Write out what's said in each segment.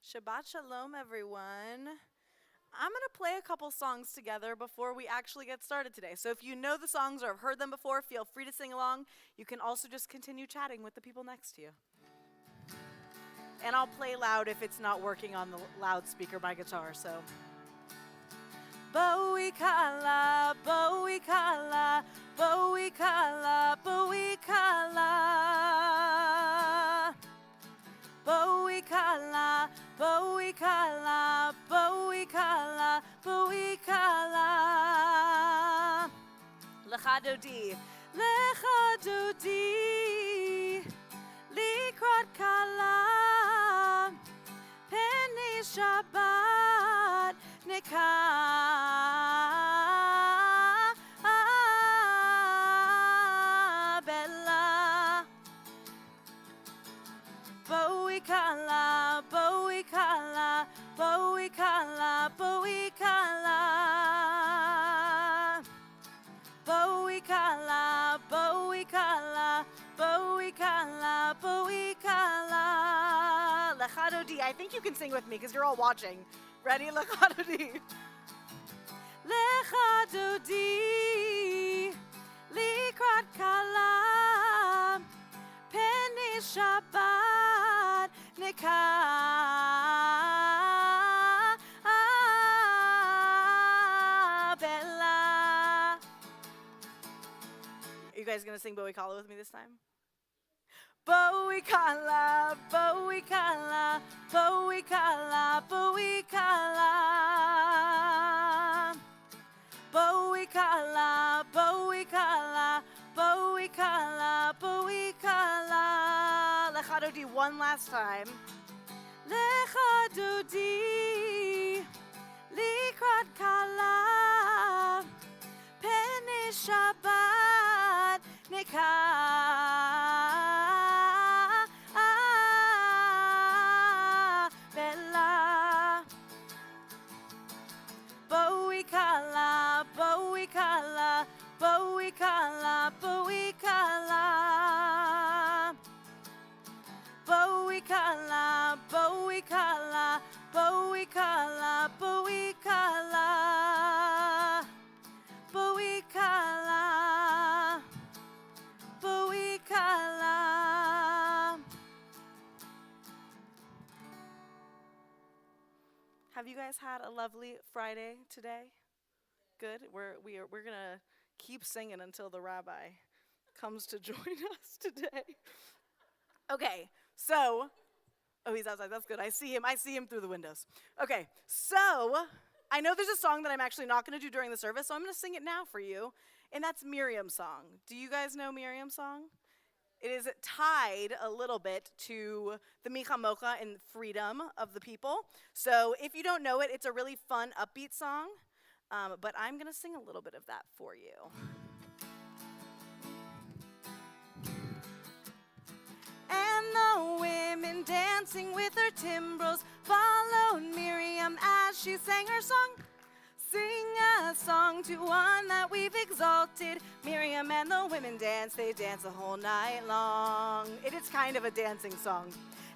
Shabbat Shalom, everyone. I'm going to play a couple songs together before we actually get started today. So if you know the songs or have heard them before, feel free to sing along. You can also just continue chatting with the people next to you. And I'll play loud if it's not working on the loudspeaker, my guitar, so. Bowie kala, bowie kala, bowie kala, bowie kala. Bowie kala, bowie kala, bowie kala, bowie kala. Lecha dodi, lecha dodi, likrot kala, penei Shabbat nekabela. Bowie kala, bowie kala, bowie kala, bowie kala. Bowie kala, bowie kala, bowie kala, bowie kala. Lecha dodi. I think you can sing with me because you're all watching. Ready? Lecha dodi. Lecha dodi, likrot kala, penei Shabbat nekabela. Are you guys gonna sing Bowie Kala with me this time? Bowie kala, bowie kala, bowie kala, bowie kala. Bowie kala, bowie kala, bowie kala, bowie kala. Lecha dodi one last time. Lecha dodi, likrot kala, penei Shabbat nekabela. Bowie kala, bowie kala, bowie kala, bowie kala. Bowie kala, bowie kala, bowie kala, bowie kala. Bowie kala, bowie kala. Have you guys had a lovely Friday today? Good. We're gonna keep singing until the rabbi comes to join us today. Okay, so he's outside. That's good. I see him through the windows. Okay, so I know there's a song that I'm actually not gonna do during the service, so I'm gonna sing it now for you, and that's Miriam's song. Do you guys know Miriam's song? It is tied a little bit to the Micha Mocha and freedom of the people. So if you don't know it, it's a really fun, upbeat song. But I'm going to sing a little bit of that for you. And the women dancing with their timbrels followed Miriam as she sang her song. Sing a song to one that we've exalted. Miriam and the women dance, they dance the whole night long. It is kind of a dancing song.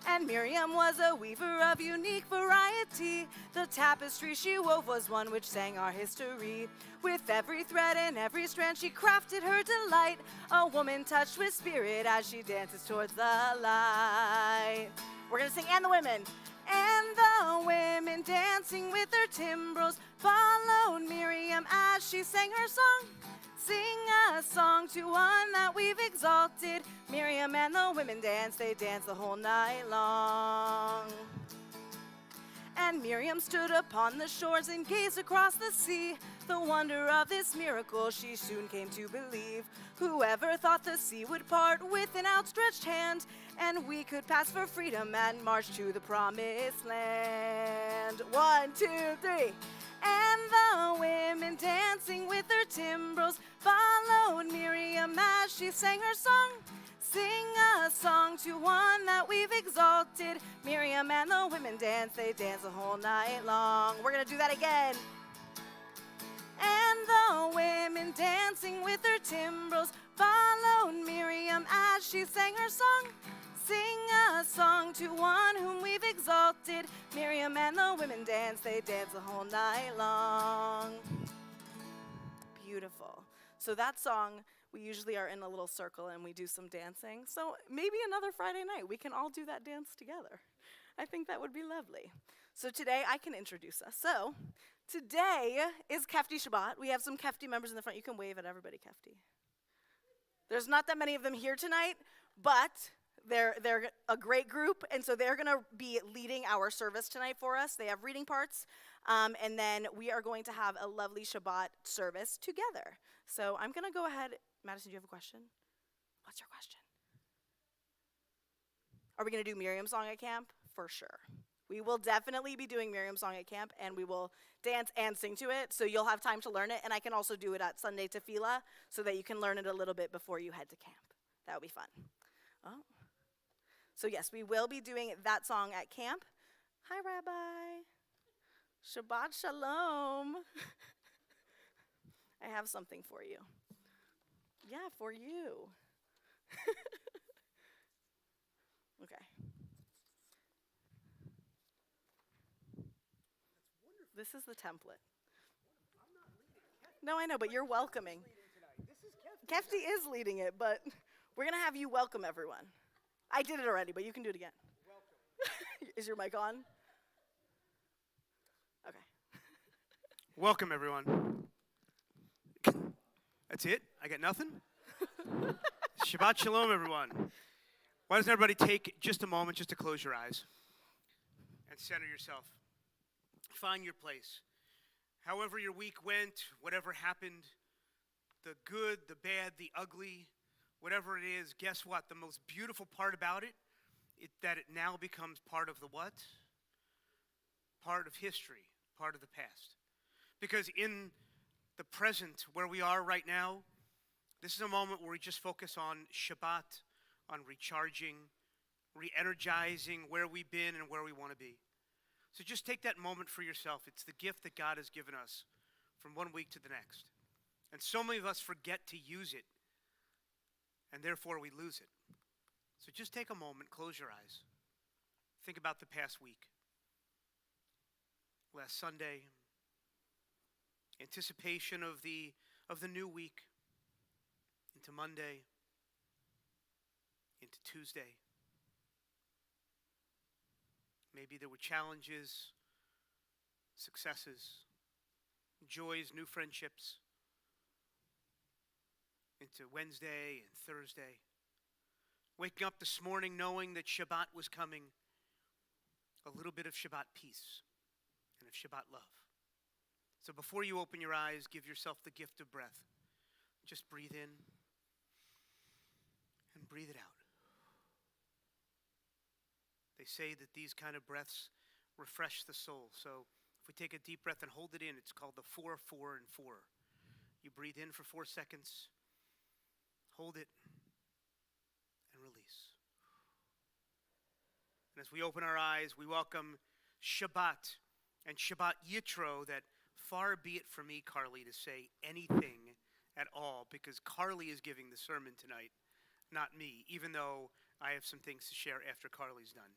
And Miriam was a weaver of unique variety. The tapestry she wove was one which sang our history. With every thread and every strand she crafted her delight. A woman touched with spirit as she dances towards the light. We're gonna sing "And the Women." And the women dancing with their timbrels followed Miriam as she sang her song. Sing a song to one that we've exalted. Miriam and the women dance, they dance the whole night long. And Miriam stood upon the shores and gazed across the sea. The wonder of this miracle she soon came to believe. Whoever thought the sea would part with an outstretched hand, and we could pass for freedom and march to the promised land. 1, 2, 3. And the women dancing with their timbrels followed Miriam as she sang her song. Sing a song to one that we've exalted. Miriam and the women dance, they dance the whole night long. We're gonna do that again. And the women dancing with their timbrels followed Miriam as she sang her song. Sing a song to one whom we've exalted. Miriam and the women dance, they dance the whole night long. Beautiful. So that song, we usually are in a little circle and we do some dancing. So maybe another Friday night, we can all do that dance together. I think that would be lovely. So today I can introduce us. So today is Kefti Shabbat. We have some Kefti members in the front. You can wave at everybody, Kefti. There's not that many of them here tonight, but they're a great group, and so they're going to be leading our service tonight for us. They have reading parts, and then we are going to have a lovely Shabbat service together. So I'm going to go ahead. Madison, do you have a question? What's your question? Are we going to do Miriam's song at camp? For sure. We will definitely be doing Miriam's song at camp, and we will dance and sing to it, so you'll have time to learn it, and I can also do it at Sunday Tefillah so that you can learn it a little bit before you head to camp. That would be fun. Oh. So yes, we will be doing that song at camp. Hi, Rabbi. Shabbat Shalom. I have something for you. Yeah, for you. Okay. This is the template. No, I know, but you're welcoming. Kefti is leading it, but we're going to have you welcome everyone. I did it already, but you can do it again. Welcome. Is your mic on? Okay. Welcome, everyone. That's it? I got nothing? Shabbat Shalom, everyone. Why doesn't everybody take just a moment just to close your eyes and center yourself? Find your place. However your week went, whatever happened, the good, the bad, the ugly, whatever it is, guess what? The most beautiful part about it, that it now becomes part of the what? Part of history, part of the past. Because in the present, where we are right now, this is a moment where we just focus on Shabbat, on recharging, re-energizing where we've been and where we want to be. So just take that moment for yourself. It's the gift that God has given us from one week to the next. And so many of us forget to use it, and therefore we lose it. So just take a moment, close your eyes. Think about the past week. Last Sunday, anticipation of the new week, into Monday, into Tuesday. Maybe there were challenges, successes, joys, new friendships, into Wednesday and Thursday. Waking up this morning knowing that Shabbat was coming, a little bit of Shabbat peace and of Shabbat love. So before you open your eyes, give yourself the gift of breath. Just breathe in and breathe it out. They say that these kind of breaths refresh the soul. So if we take a deep breath and hold it in, it's called the 4, 4, and 4. You breathe in for 4 seconds, hold it, and release. And as we open our eyes, we welcome Shabbat and Shabbat Yitro, that far be it from me, Carly, to say anything at all, because Carly is giving the sermon tonight, not me, even though I have some things to share after Carly's done.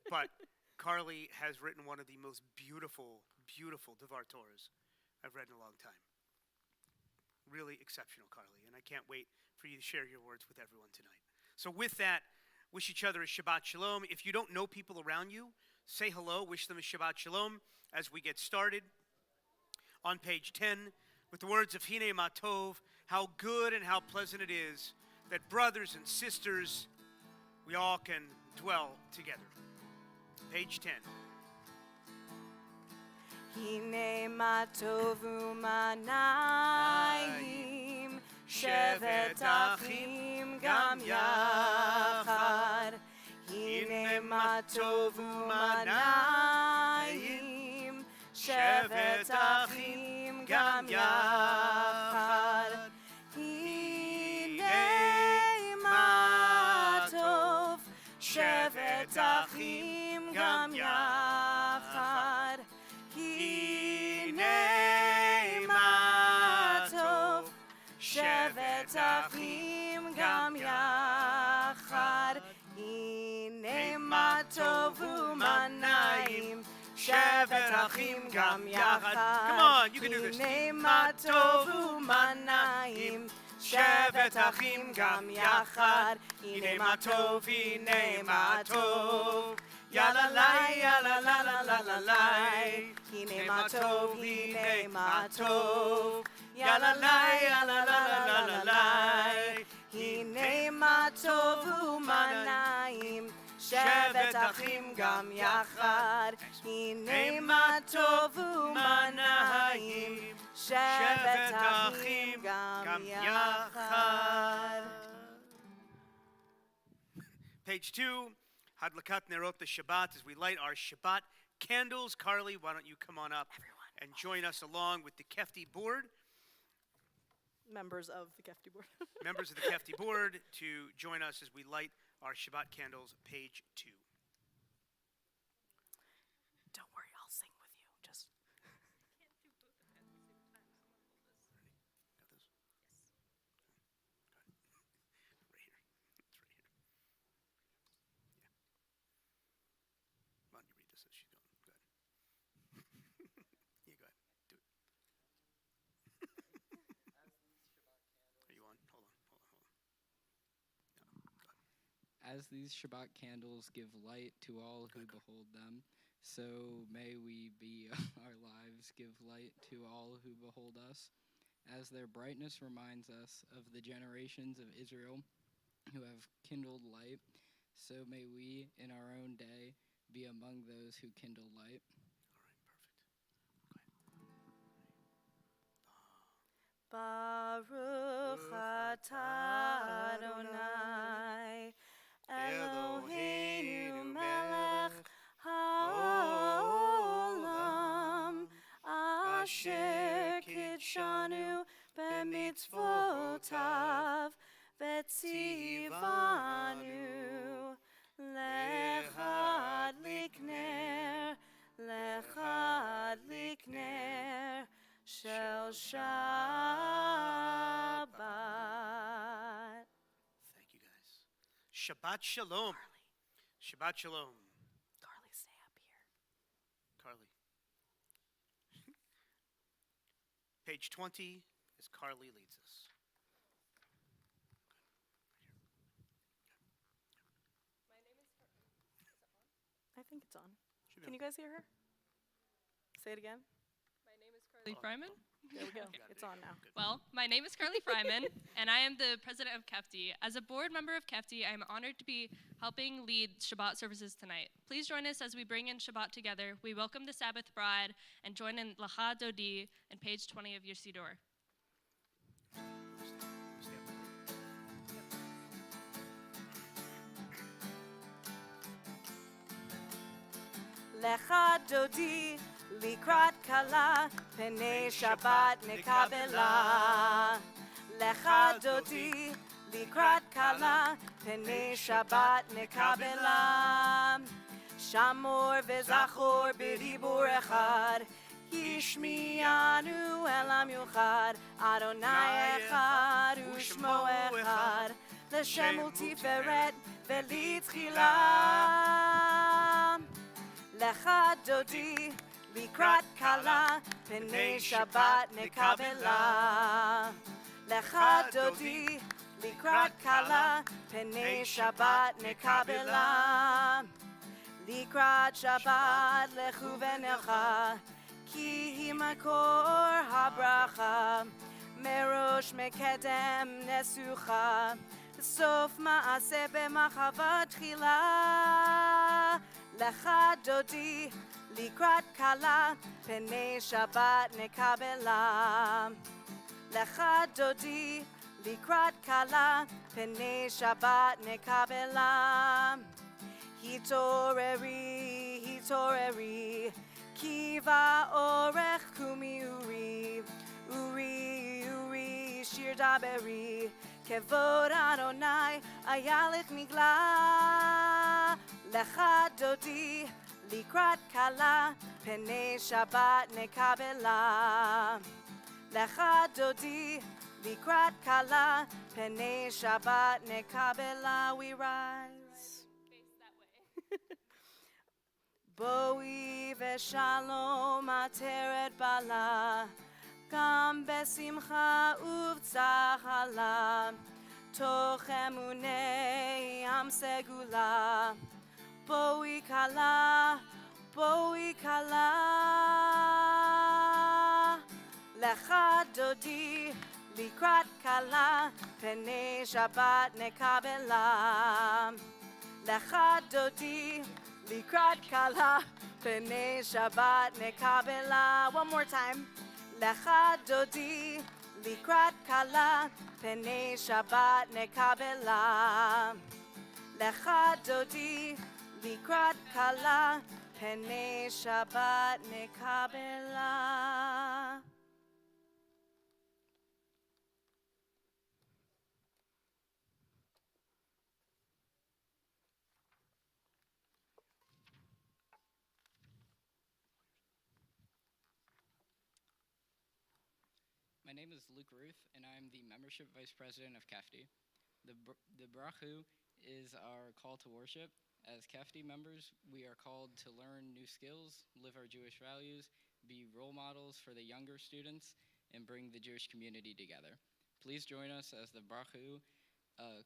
But Carly has written one of the most beautiful, beautiful Devar Torahs I've read in a long time. Really exceptional, Carly, and I can't wait for you to share your words with everyone tonight. So with that, wish each other a Shabbat Shalom. If you don't know people around you, say hello, wish them a Shabbat Shalom as we get started. On page 10, with the words of Hine Ma Tov, how good and how pleasant it is that brothers and sisters, we all can dwell together. Page 10. Hine ma tovu manayim, shevet achim gam yachad. Hine ma tovu manayim, shevet achim gam yachad. Hine ma tov, shevet achim gam yachad. Hine ma שבת אחים גם יחד, הנה מה טוב ומה נעים, שבת אחים גם יחד. Come on, you can do this. הנה מה טוב ומה נעים, שבת אחים גם יחד, הנה מה טוב, הנה מה טוב. יאללה לי, יאללה לה לה לה לה לי, הנה מה טוב, הנה מה טוב. יאללה לי, יאללה לה לה לה לה לי, הנה מה טוב ומה נעים, שבת אחים גם יחד, הנה מה טוב ומה נעים, שבת אחים גם יחד. Page 2, Hadlakat Nerot the Shabbat, as we light our Shabbat candles. Carly, why don't you come on up and join us along with the Kefti board, Members of the Kefti board. members of the Kefti board, to join us as we light our Shabbat candles, page 2. Don't worry, I'll sing with you. Just Right here. It's right here. Yeah. Why don't you read this as she's going? Go ahead. Yeah, go ahead. Do it. Are you on? Hold on. No, go ahead. As these Shabbat candles give light to all who behold them, so may we be our lives give light to all who behold us. As their brightness reminds us of the generations of Israel who have kindled light, so may we in our own day be among those who kindle light. All right, perfect. Baruch atah Adonai Eloheinu melech haolam asher kidshanu b'mitzvotav v'tzivanu lechad likner shel Shabbat. Thank you, guys. Shabbat Shalom. Shabbat Shalom. Carly, stay up here. Carly. Page 20, as Carly leads us. I think it's on. Can you guys hear her? Say it again. My name is Carly Fryman. There we go. It's on now. Well, my name is Carly Fryman, and I am the president of Kefti. As a board member of Kefti, I am honored to be helping lead Shabbat services tonight. Please join us as we bring in Shabbat together. We welcome the Sabbath bride and join in Lacha Dodi and page 20 of your Siddur. Lecha dodi likrat kala penei Shabbat nekabela. Lecha dodi likrat kala penei Shabbat nekabela. Shamor vezachor b'dibur echad yishmianu elam yuchad Adonai echad u'shmo echad L'shem u'tiferet v'litzchila. Lecha dodi likrat kala penei Shabbat nekabela. Lecha dodi likrat kala penei Shabbat nekabela. Likrat Shabbat lechu v'necha ki hi makor habracha merosh mekedem nesucha sof ma'aseh b'machava tchila. Lecha dodi likrat kala penei Shabbat nekabela. Lecha dodi likrat kala penei Shabbat nekabela. Hitoreri, hitoreri, kiva orech kumi uri, uri, shir daberi, kevod Adonai ayalit nigla. Lecha dodi likrat kala penei Shabbat nekabela. Lecha dodi likrat kala, penei Shabbat nekabela, we rise. Face that way. Boi veshalom ateret bala, gam besimcha uvtzachala, toch emunei am segula, boi kala, lecha dodi, likrat kala, penei Shabbat nekabela. Lecha dodi, likrat kala, penei Shabbat nekabela. One more time. Lecha dodi, likrat kala, penei Shabbat nekabela. Lecha dodi, likrat kala, penei Shabbat nekabela. My name is Luke Ruth, and I'm the membership vice president of Kefti. The brachu is our call to worship. As Kefti members, we are called to learn new skills, live our Jewish values, be role models for the younger students, and bring the Jewish community together. Please join us as the brachu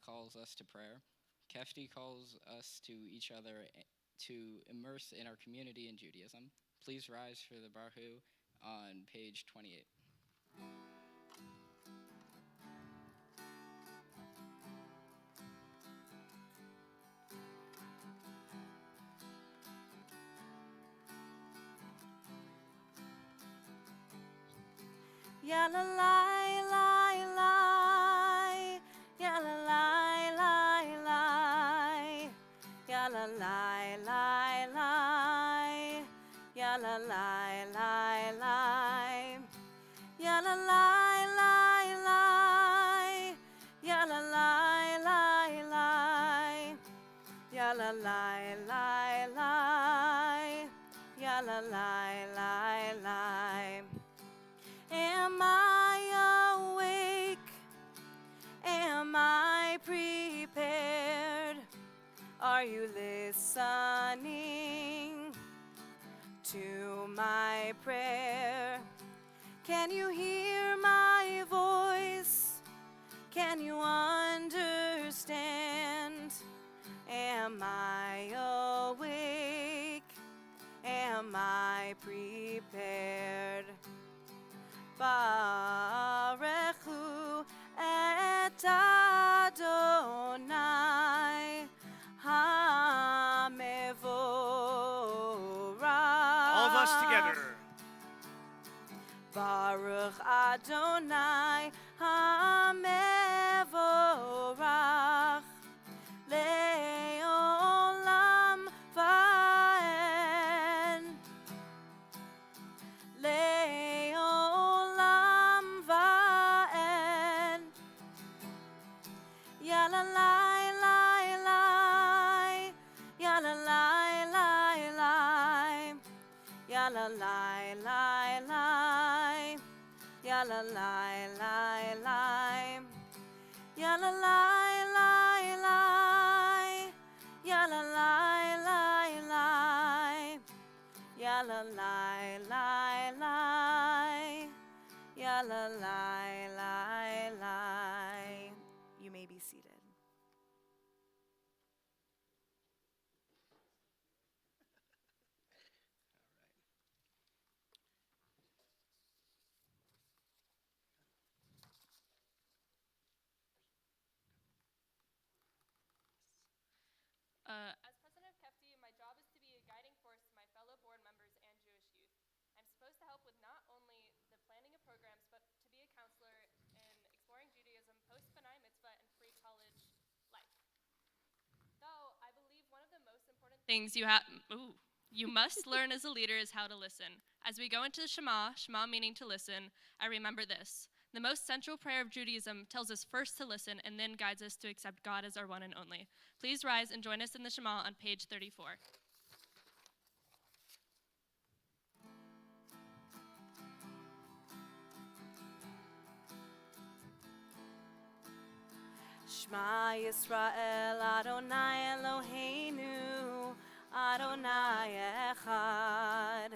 calls us to prayer. Kefti calls us to each other to immerse in our community in Judaism. Please rise for the brachu on page 28. Yalla lai lai lai, yalla lai lai lai, yalla lai lai lai, yalla lai lai lai, yalla lai lai lai, yalla lai lai lai, yalla lai lai lai, yalla lai lai lai. Am I awake? Am I prepared? Are you listening to my prayer? Can you hear my voice? Can you understand? Am I awake? Am I prepared? Barechu et Adonai HaMevorach. All of us together. Baruch Adonai HaMevorach Le'olam Va'en. Le'olam Va'en. Yalla lai lai lai, yalla lai lai lai, yalla lai lai lai, yalla lai lai lai, yalla lai lai lai, yalla lai lai lai, yalla lai lai lai, yalla lai lai lai. You may be seated. As president of Kefti, my job is to be a guiding force to my fellow board members and Jewish youth. I'm supposed to help with not only the planning of programs, but to be a counselor in exploring Judaism, post-B'nai Mitzvah, and pre-college life. Though I believe one of the most important things you must learn as a leader is how to listen. As we go into the Shema meaning to listen, I remember this. The most central prayer of Judaism tells us first to listen and then guides us to accept God as our one and only. Please rise and join us in the Shema on page 34. Shema Yisrael Adonai Eloheinu Adonai Echad.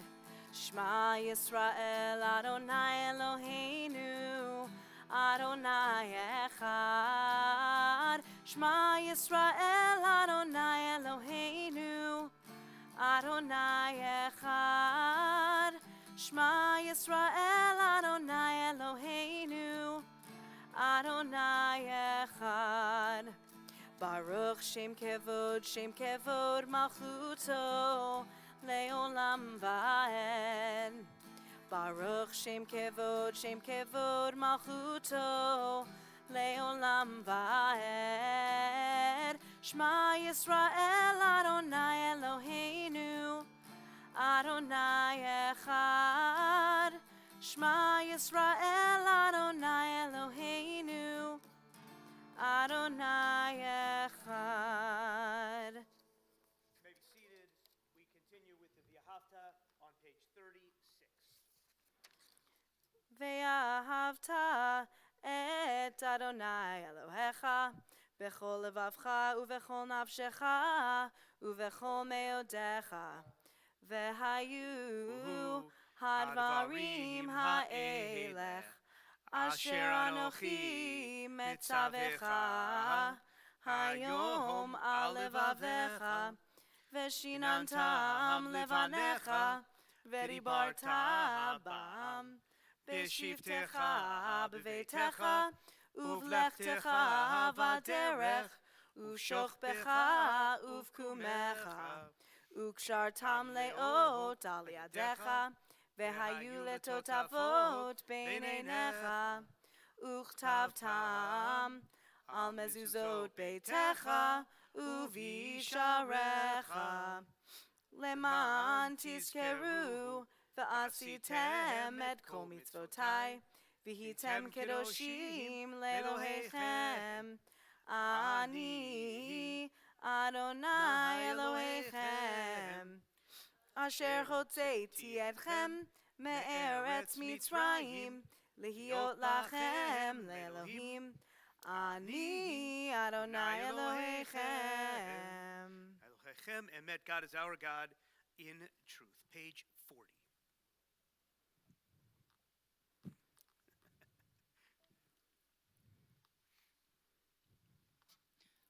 Shema Yisrael Adonai Eloheinu Adonai Echad. Shema Yisrael Adonai Eloheinu Adonai Echad. Shema Yisrael Adonai Eloheinu Adonai Echad. Baruch Shem Kevod Malchuto Leolam Vaed. Baruch Shem Kevod Malchuto Leolam Vaed. Shema Yisrael Adonai Eloheinu Adonai Echad. Shema Yisrael Adonai Eloheinu Adonai Echad. You may be seated. We continue with the V'ahavta on page 36. Ve'ahavta et Adonai Elohecha bechol levavcha uvechol nafshecha uvechol meodecha vehayu hadvarim ha'elech asher anochi metzavecha hayom al levavecha veshinantam levanecha vedibarta bam b'shivtecha b'veitecha uvlechtecha vaderech ushochbecha uvkumecha ukshartam leot al yadecha vehayu letotavot beinenecha uchtavtam al mezuzot beitecha uvisharecha leman tizkeru v'asitem et kol mitzvotai v'hitem kedoshim le'elohechem ani Adonai Elohechem asher hotzeiti etchem me'eretz Mitzrayim lihiot lachem le'elohim ani Adonai Elohechem. Elohechem Emet, God is our God in truth. Page 40.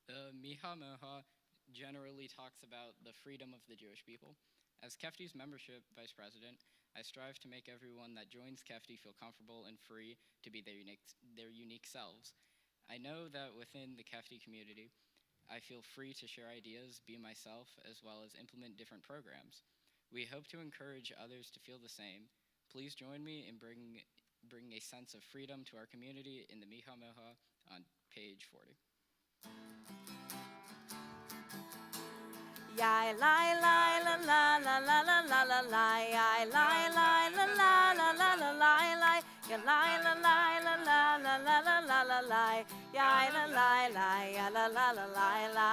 The Miha Moha generally talks about the freedom of the Jewish people. As Kefti's membership vice president, I strive to make everyone that joins Kefti feel comfortable and free to be their unique selves. I know that within the Kefti community, I feel free to share ideas, be myself, as well as implement different programs. We hope to encourage others to feel the same. Please join me in bringing a sense of freedom to our community in the Miha Moha on page 40. Yai lai lai la la la la la la la la yai lai lai la la la la la la la ya lai la lai la la la la la la la la yai la lai lai ya la la la la la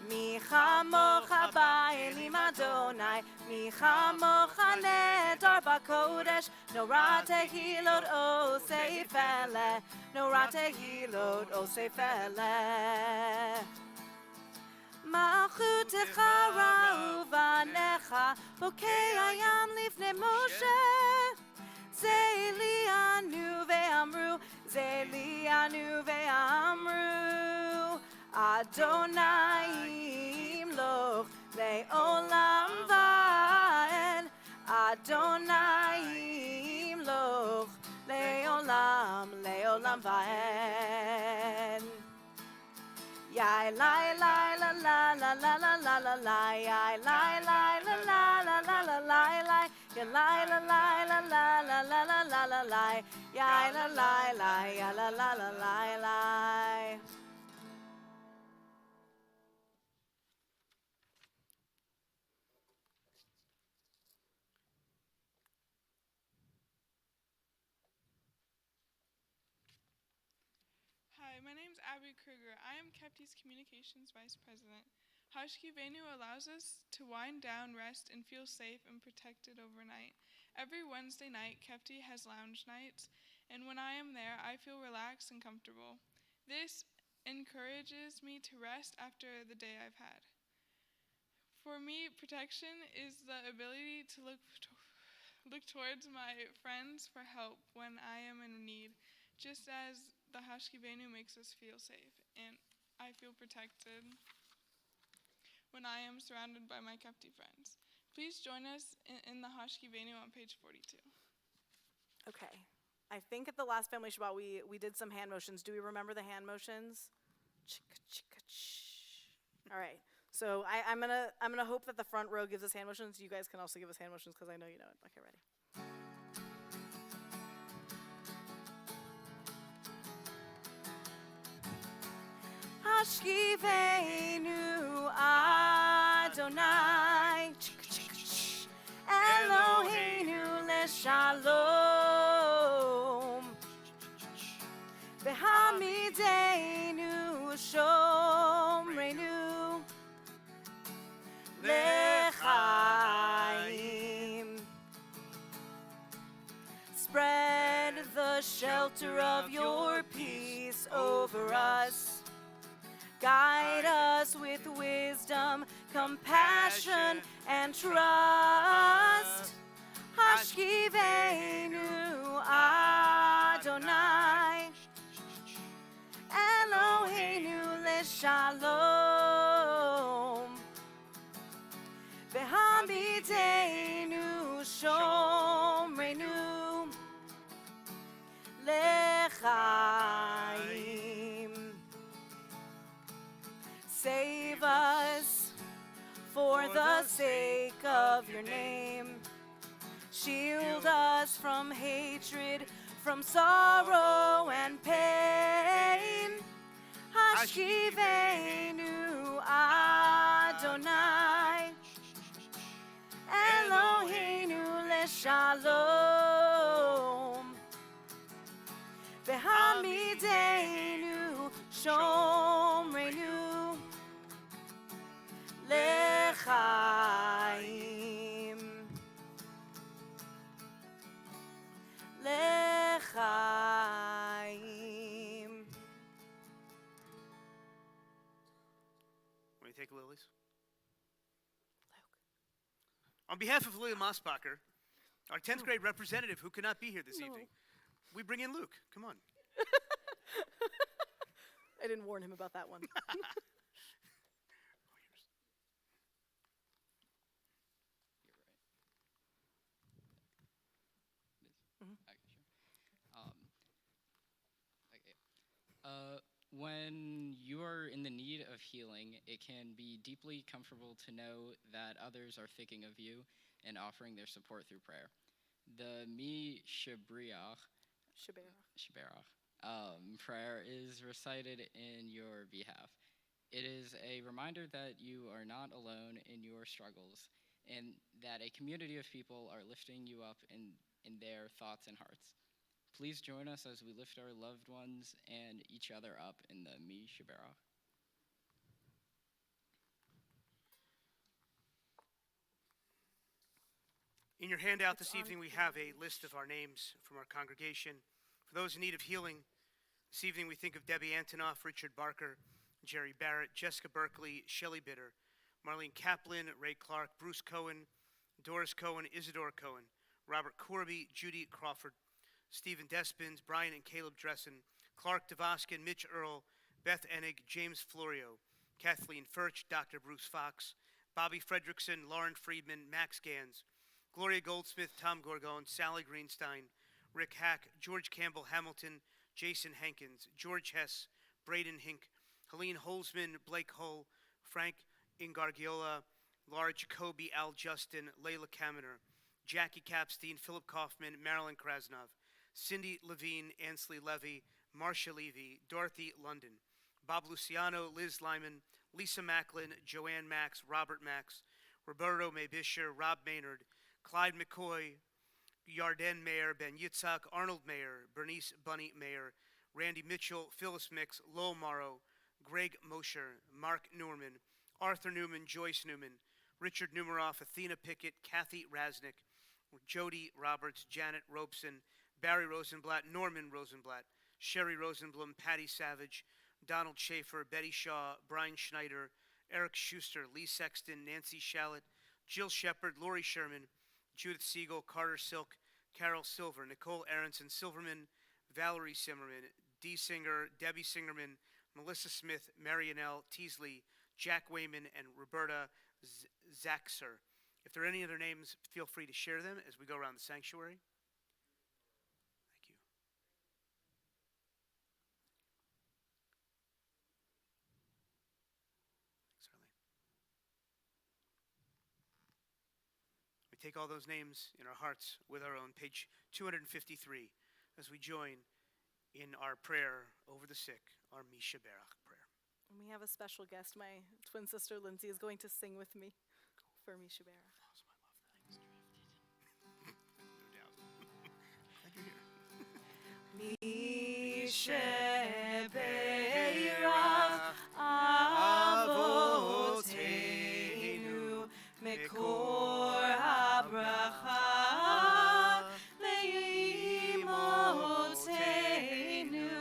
Mi chamocha ba'elim Adonai Mi chamocha nedar b'kodesh Nora tehilot osei fele Nora tehilot osei fele Malchutecha ra'uvanecha Bokei hayam lifnei Moshe Ze'lianu ve'amru Ze'lianu ve'amru Adonai imloch le'olam va'ed Adonai imloch le'olam va'ed Yai lai lai la la la la la la la la Yai lai lai la la la la la la la Ya lai la lai la la la la la la la la Yai la lai lai ya la la la la la Hi, my name's Abby Kruger. I am Kefti's Communications Vice President. Hashkivenu allows us to wind down, rest, and feel safe and protected overnight. Every Wednesday night, Kefti has lounge nights, and when I am there, I feel relaxed and comfortable. This encourages me to rest after the day I've had. For me, protection is the ability to look towards my friends for help when I am in need, just as the Hashkivenu makes us feel safe, and I feel protected when I am surrounded by my Kepti friends. Please join us in the Hashkivenu on page 42. Okay. I think at the last Family Shabbat we did some hand motions. Do we remember the hand motions? Chicka, chicka, ch. All right. So I'm gonna hope that the front row gives us hand motions. You guys can also give us hand motions because I know you know it. Okay, ready? Hashkivenu Adonai Eloheinu leshalom V'hamidenu shomrenu lechaim. Spread the shelter of your peace over us. Guide us with wisdom, compassion, and trust. Hashkivenu Adonai Eloheinu leshalom V'hamidenu shomrenu lechaim. Save us for the sake of your name. Shield us from hatred, from sorrow and pain. Hashkivenu Adonai Eloheinu leshalom V'hamidenu shomrenu lechaim. Lechaim. Want to take Lily's? On behalf of Lily Mosbacher, our 10th grade representative who could not be here this evening, we bring in Luke. Come on. I didn't warn him about that one. When you are in the need of healing, it can be deeply comfortable to know that others are thinking of you and offering their support through prayer. The Mi Shebriach prayer is recited in your behalf. It is a reminder that you are not alone in your struggles and that a community of people are lifting you up in their thoughts and hearts. Please join us as we lift our loved ones and each other up in the Mi Sheberach. In your handout this evening, we have a list of our names from our congregation. For those in need of healing, this evening we think of Debbie Antonoff, Richard Barker, Jerry Barrett, Jessica Berkeley, Shelley Bitter, Marlene Kaplan, Ray Clark, Bruce Cohen, Doris Cohen, Isidore Cohen, Robert Corby, Judy Crawford, Stephen Despins, Brian and Caleb Dressen, Clark DeVoskin, Mitch Earl, Beth Enig, James Florio, Kathleen Furch, Dr. Bruce Fox, Bobby Fredrickson, Lauren Friedman, Max Gans, Gloria Goldsmith, Tom Gorgon, Sally Greenstein, Rick Hack, George Campbell Hamilton, Jason Hankins, George Hess, Braden Hink, Helene Holzman, Blake Hull, Frank Ingargiola, Laura Jacoby, Al Justin, Layla Kaminer, Jackie Capstein, Philip Kaufman, Marilyn Krasnov, Cindy Levine, Ansley Levy, Marcia Levy, Dorothy London, Bob Luciano, Liz Lyman, Lisa Macklin, Joanne Max, Robert Max, Roberto Maybisher, Rob Maynard, Clyde McCoy, Yarden Mayer, Ben Yitzhak, Arnold Mayer, Bernice Bunny Mayer, Randy Mitchell, Phyllis Mix, Lowell Morrow, Greg Mosher, Mark Norman, Arthur Newman, Joyce Newman, Richard Numeroff, Athena Pickett, Kathy Rasnick, Jody Roberts, Janet Robeson, Barry Rosenblatt, Norman Rosenblatt, Sherry Rosenblum, Patty Savage, Donald Schaefer, Betty Shaw, Brian Schneider, Eric Schuster, Lee Sexton, Nancy Shallett, Jill Shepard, Lori Sherman, Judith Siegel, Carter Silk, Carol Silver, Nicole Aronson Silverman, Valerie Simmerman, Dee Singer, Debbie Singerman, Melissa Smith, Marianelle Teasley, Jack Wayman, and Roberta Zaxer. If there are any other names, feel free to share them as we go around the sanctuary. Thank you. Thanks, Arlene. We take all those names in our hearts with our own, page 253, as we join in our prayer over the sick, our Misha Berach prayer. And we have a special guest. My twin sister Lindsay is going to sing with me for Misha Berach. Awesome, I love that. No doubt. Glad you're here. Misha Berach Avotenu Mekor HaBracha Leimotenu.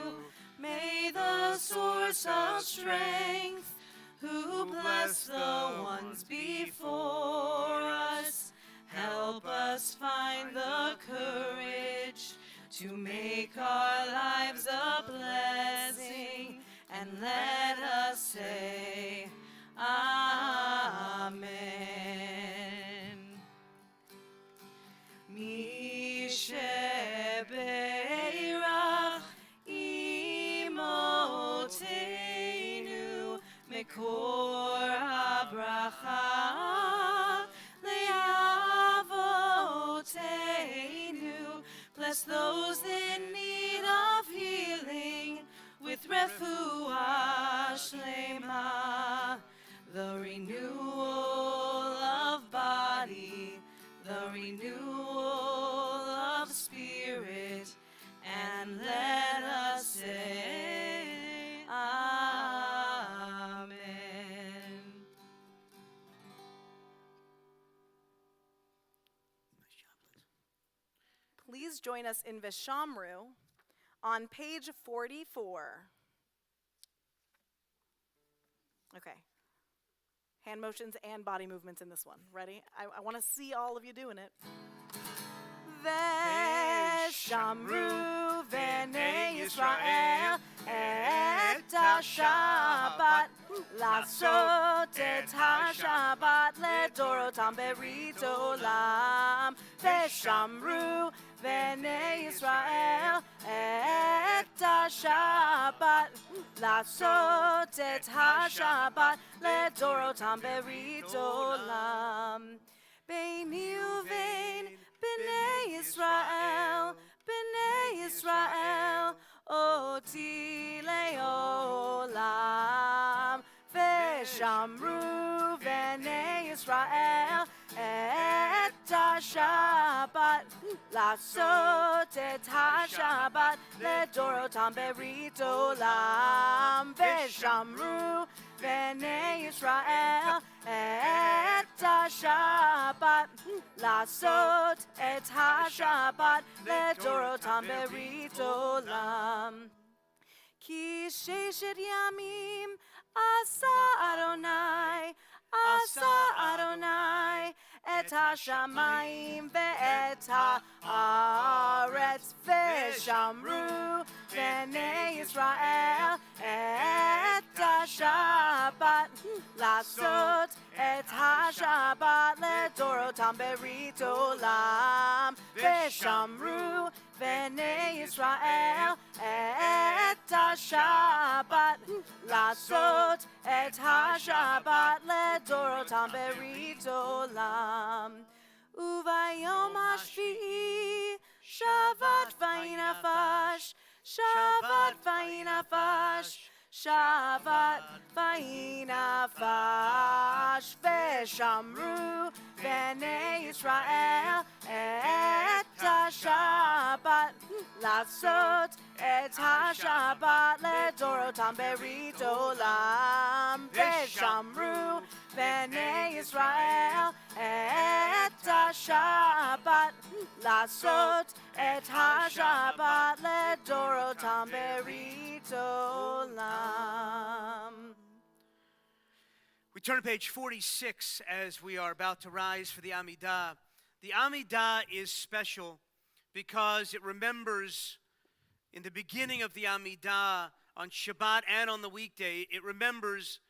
May the source of strength, who bless the ones before us, help us find the courage to make our lives a blessing, and let us say Amen. Mishe Berach Imotenu Mekor HaBracha Le'avotenu. Bless those in need of healing with refuah shlema, the renewal of body, the renewal of spirit, and let us say Amen. Nice job, Liz. Please join us in Vishamru on page 44. Okay. Hand motions and body movements in this one. Ready? I want to see all of you doing it. Veshamru v'nei Yisrael et ha-Shabbat לעשות את השבת לדורותם ברית עולם. ושמרו בני ישראל את השבת לעשות את השבת לדורותם ברית עולם. ביני ובין בני ישראל אותי לעולם. ושמרו בני ישראל את השבת לעשות את השבת לדורותם ברית עולם. ושמרו בני ישראל את השבת לעשות את השבת לדורותם ברית עולם. כי ששת ימים עשה אדוני את השמיים ואת הארץ. ושמרו בני ישראל את השבת לעשות את השבת לדורותם ברית עולם. ושמרו בני ישראל את השבת לעשות את השבת לדורותם ברית עולם. וביום השביעי שבת ויהי נפש, שבת ויהי נפש, שבת ויהי נפש. ושמרו בני ישראל את השבת לעשות את השבת לדורותם ברית עולם. ושמרו בני ישראל את השבת Shabbat, לעשות את השבת לדורותם ברית עולם. We turn to page 46 as we are about to rise for the Amidah. The Amidah is special because it remembers in the beginning of the Amidah on Shabbat and on the weekday, it remembers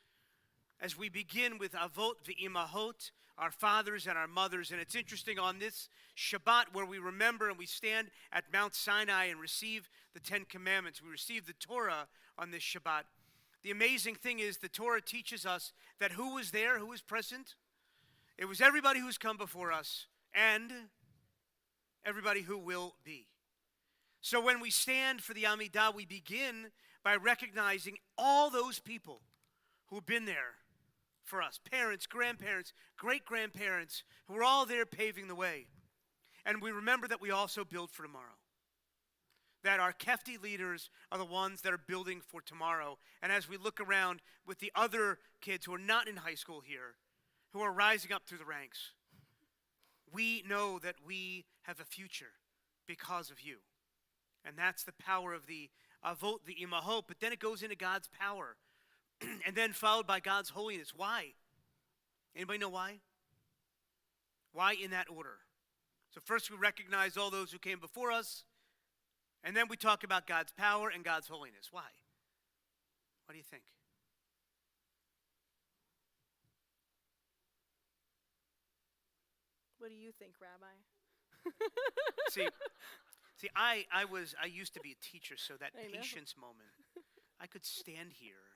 as we begin with Avot v'Imahot, our fathers and our mothers. And it's interesting on this Shabbat where we remember and we stand at Mount Sinai and receive the Ten Commandments. We receive the Torah on this Shabbat. The amazing thing is the Torah teaches us that who was there, who was present? It was everybody who's come before us and everybody who will be. So when we stand for the Amidah, we begin by recognizing all those people who've been there for us. Parents, grandparents, great-grandparents, who are all there paving the way. And we remember that we also build for tomorrow. That our Kefti leaders are the ones that are building for tomorrow. And as we look around with the other kids who are not in high school here, who are rising up through the ranks, we know that we have a future because of you. And that's the power of the Avot, the Imahot. But then it goes into God's power. And then followed by God's holiness. Why? Anybody know why? Why in that order? So first we recognize all those who came before us. And then we talk about God's power and God's holiness. Why? What do you think? What do you think, Rabbi? See, I used to be a teacher, so that I know. patience moment, I could stand here.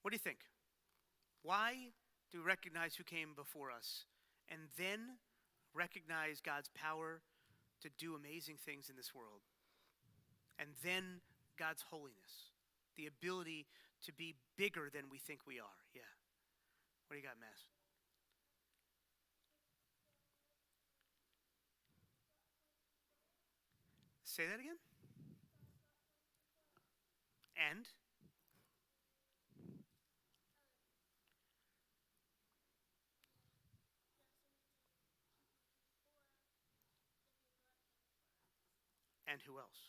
What do you think? Why do we recognize who came before us and then recognize God's power to do amazing things in this world? And then God's holiness, the ability to be bigger than we think we are. Yeah. What do you got, Mass? Say that again. And? And who else?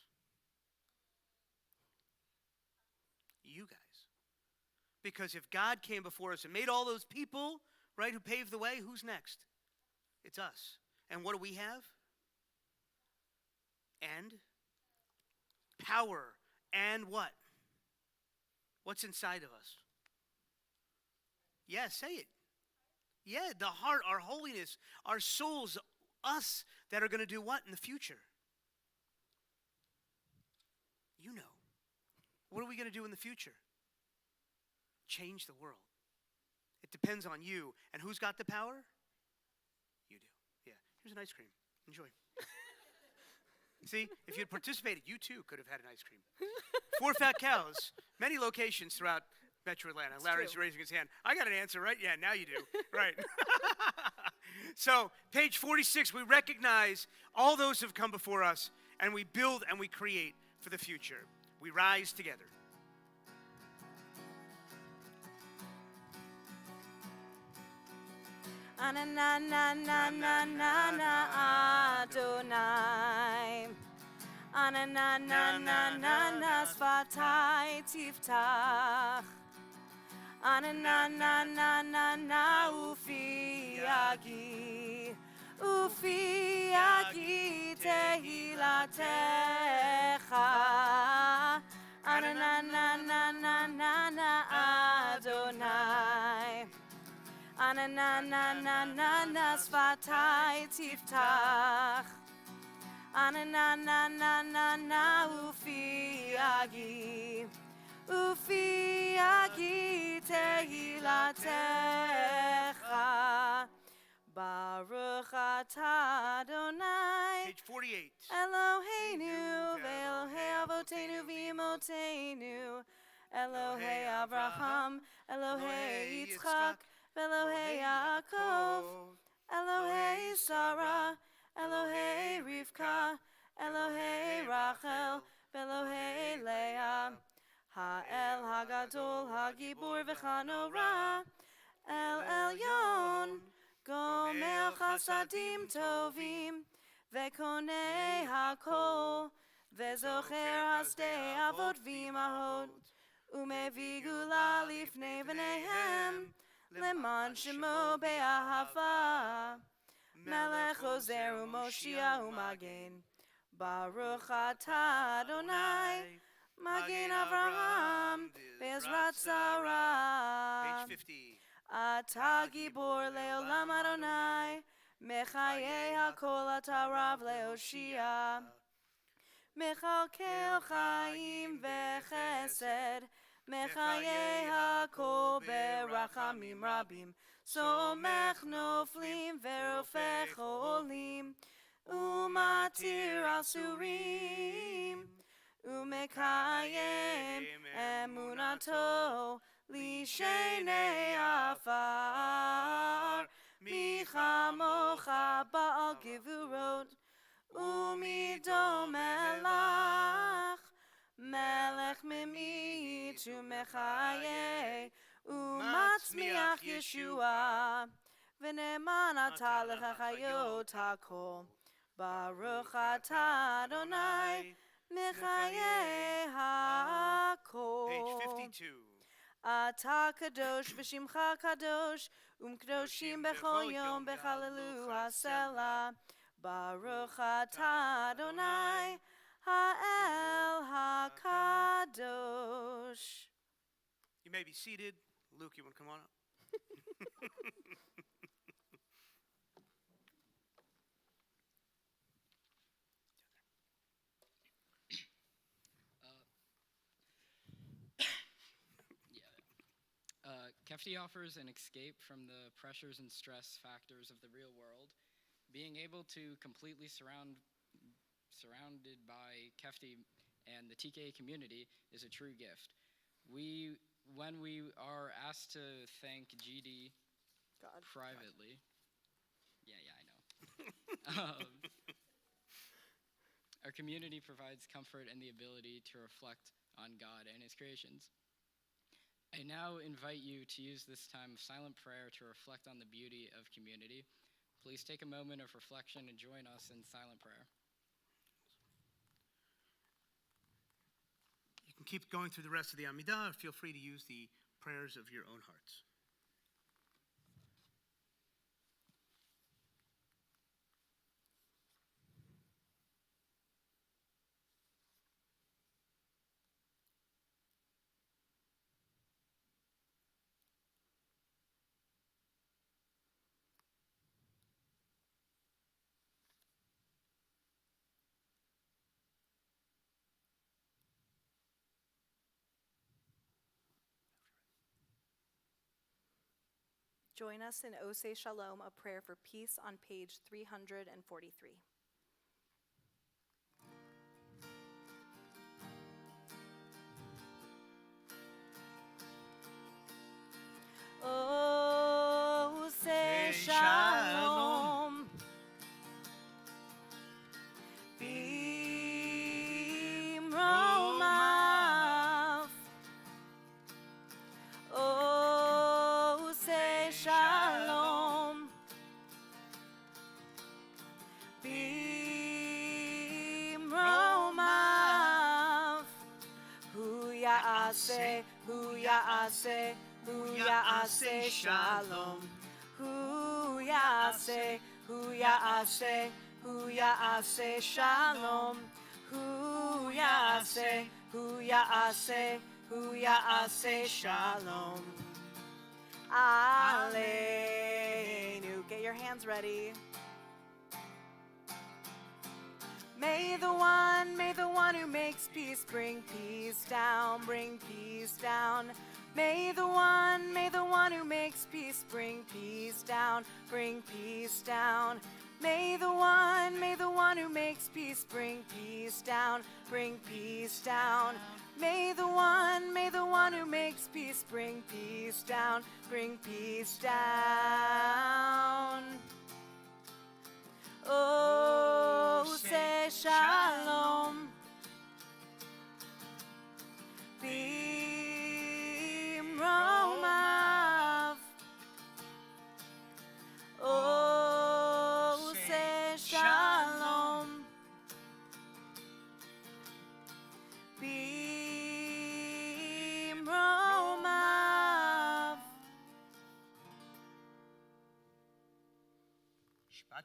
You guys. Because if God came before us and made all those people, right, who paved the way, who's next? It's us. And what do we have? And power. And what? What's inside of us? Yeah, say it. Yeah, the heart, our holiness, our souls, us that are going to do what in the future? You know. What are we going to do in the future? Change the world. It depends on you. And who's got the power? You do. Yeah. Here's an ice cream. Enjoy. See, if you had participated, you too could have had an ice cream. 4 Fat Cows, many locations throughout Metro Atlanta. Larry's true. raising his hand. I got an answer, right? Yeah, now you do. Right. So, page 46, we recognize all those who have come before us, and we build and we create for the future. We rise together. Ana na na na na na na Adonai. Ana na na na na na Sfatai tiftach. Ana na na na na na Ufi yagi. Ufi yagi tehilatecha. Ana na na na na na na Adonai. Ana na na na na na Sfatai tiftach. Ana na na na na na Ufi yagi. Ufi yagi tehilatecha. Baruch atah Adonai. Page 48. Eloheinu ve'Elohei avotenu v'imotenu. Elohei Abraham, Elohei Yitzchak, Elohei Yaakov, Elohei Sarah, Elohei Rivka, Elohei Rachel, Elohei Leah, Ha'el Hagadol Hagibur v'Chanora, El Elyon, גומל חסדים טובים, וקונה הכל, וזוכר חסדי אבות ואימהות, ומביא גאולה לפני בניהם, למען שמו באהבה. מלך עוזר ומושיע ומגן, ברוך אתה אדוני, מגן אברהם בעזרת שרה. Page 50. אתה גיבור לעולם אדוני, מחיי הכל אתה רב להושיע. מכלכל חיים וחסד, מחיי הכל ברחמים רבים. סומך נופלים ורופא חולים, ומתיר אסורים, ומקיים אמונתו לשני עפר. מי כמוך בעל גבורות, ומי דומה לך, מלך ממית ומחיה, ומצמיח ישועה, ונאמן אתה לחיות הכל. ברוך אתה אדוני, מחיי הכל. Page 52. אתה קדוש ושמך קדוש, ומקדושים בכל יום בחללו הסלע. ברוך אתה אדוני, האל הקדוש. You may be seated. Luke, you want to come on up? Kefti offers an escape from the pressures and stress factors of the real world. Being able to completely surrounded by Kefti and the TK community is a true gift. When we are asked to thank GD privately, I know. Our community provides comfort and the ability to reflect on God and His creations. I now invite you to use this time of silent prayer to reflect on the beauty of community. Please take a moment of reflection and join us in silent prayer. You can keep going through the rest of the Amidah, or feel free to use the prayers of your own hearts. Join us in Ose Shalom, a prayer for peace, on page 343. Ose Shalom, Bimromav. Ose Shalom, Bimromav. Hu Ya'aseh, Hu Ya'aseh, Hu Ya'aseh Shalom. Hu Ya'aseh, Hu Ya'aseh, Hu Ya'aseh Shalom. Hu Ya'aseh, Hu Ya'aseh, Hu Ya'aseh Shalom. Aleinu. Get your hands ready. May the one who makes peace bring peace down, bring peace down. May the one who makes peace bring peace down, bring peace down. May the one who makes peace bring peace down, bring peace down. May the one who makes peace bring peace down, bring peace down. Oh, say shalom. Bimromav. Oh,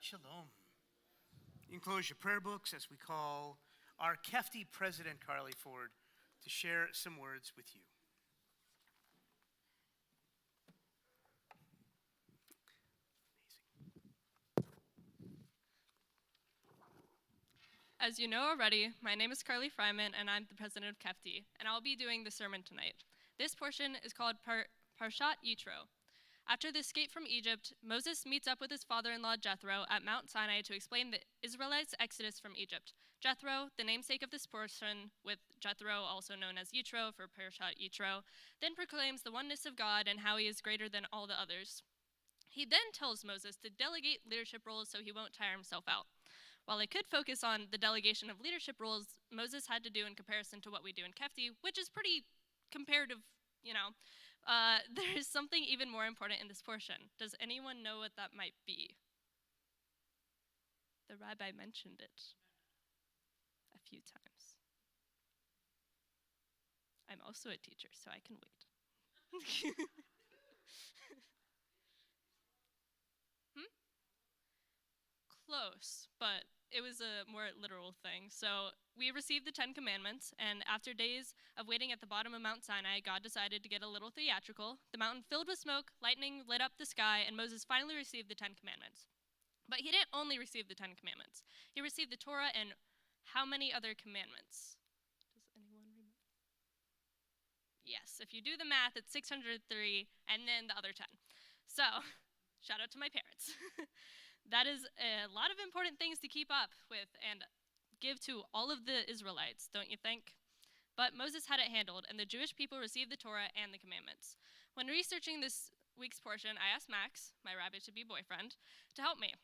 Shabbat Shalom. You can close your prayer books as we call our Kefti President, Carly Ford, to share some words with you. As you know already, my name is Carly Fryman, and I'm the president of Kefti, and I'll be doing the sermon tonight. This portion is called Parshat Yitro. After the escape from Egypt, Moses meets up with his father-in-law Jethro at Mount Sinai to explain the Israelites' exodus from Egypt. Jethro, the namesake of this portion, with Jethro also known as Yitro for Parshat Yitro, then proclaims the oneness of God and how he is greater than all the others. He then tells Moses to delegate leadership roles so he won't tire himself out. While I could focus on the delegation of leadership roles Moses had to do in comparison to what we do in Kefti, which is pretty comparative, there is something even more important in this portion. Does anyone know what that might be? The rabbi mentioned it a few times. I'm also a teacher, so I can wait. Close, but it was a more literal thing. So we received the 10 Commandments, and after days of waiting at the bottom of Mount Sinai, God decided to get a little theatrical. The mountain filled with smoke, lightning lit up the sky, and Moses finally received the 10 Commandments. But he didn't only receive the 10 Commandments. He received the Torah and how many other commandments? Does anyone remember? Yes, if you do the math, it's 603, and then the other 10. So, shout out to my parents. That is a lot of important things to keep up with and give to all of the Israelites, don't you think? But Moses had it handled, and the Jewish people received the Torah and the commandments. When researching this week's portion, I asked Max, my rabbi-to-be boyfriend, to help me.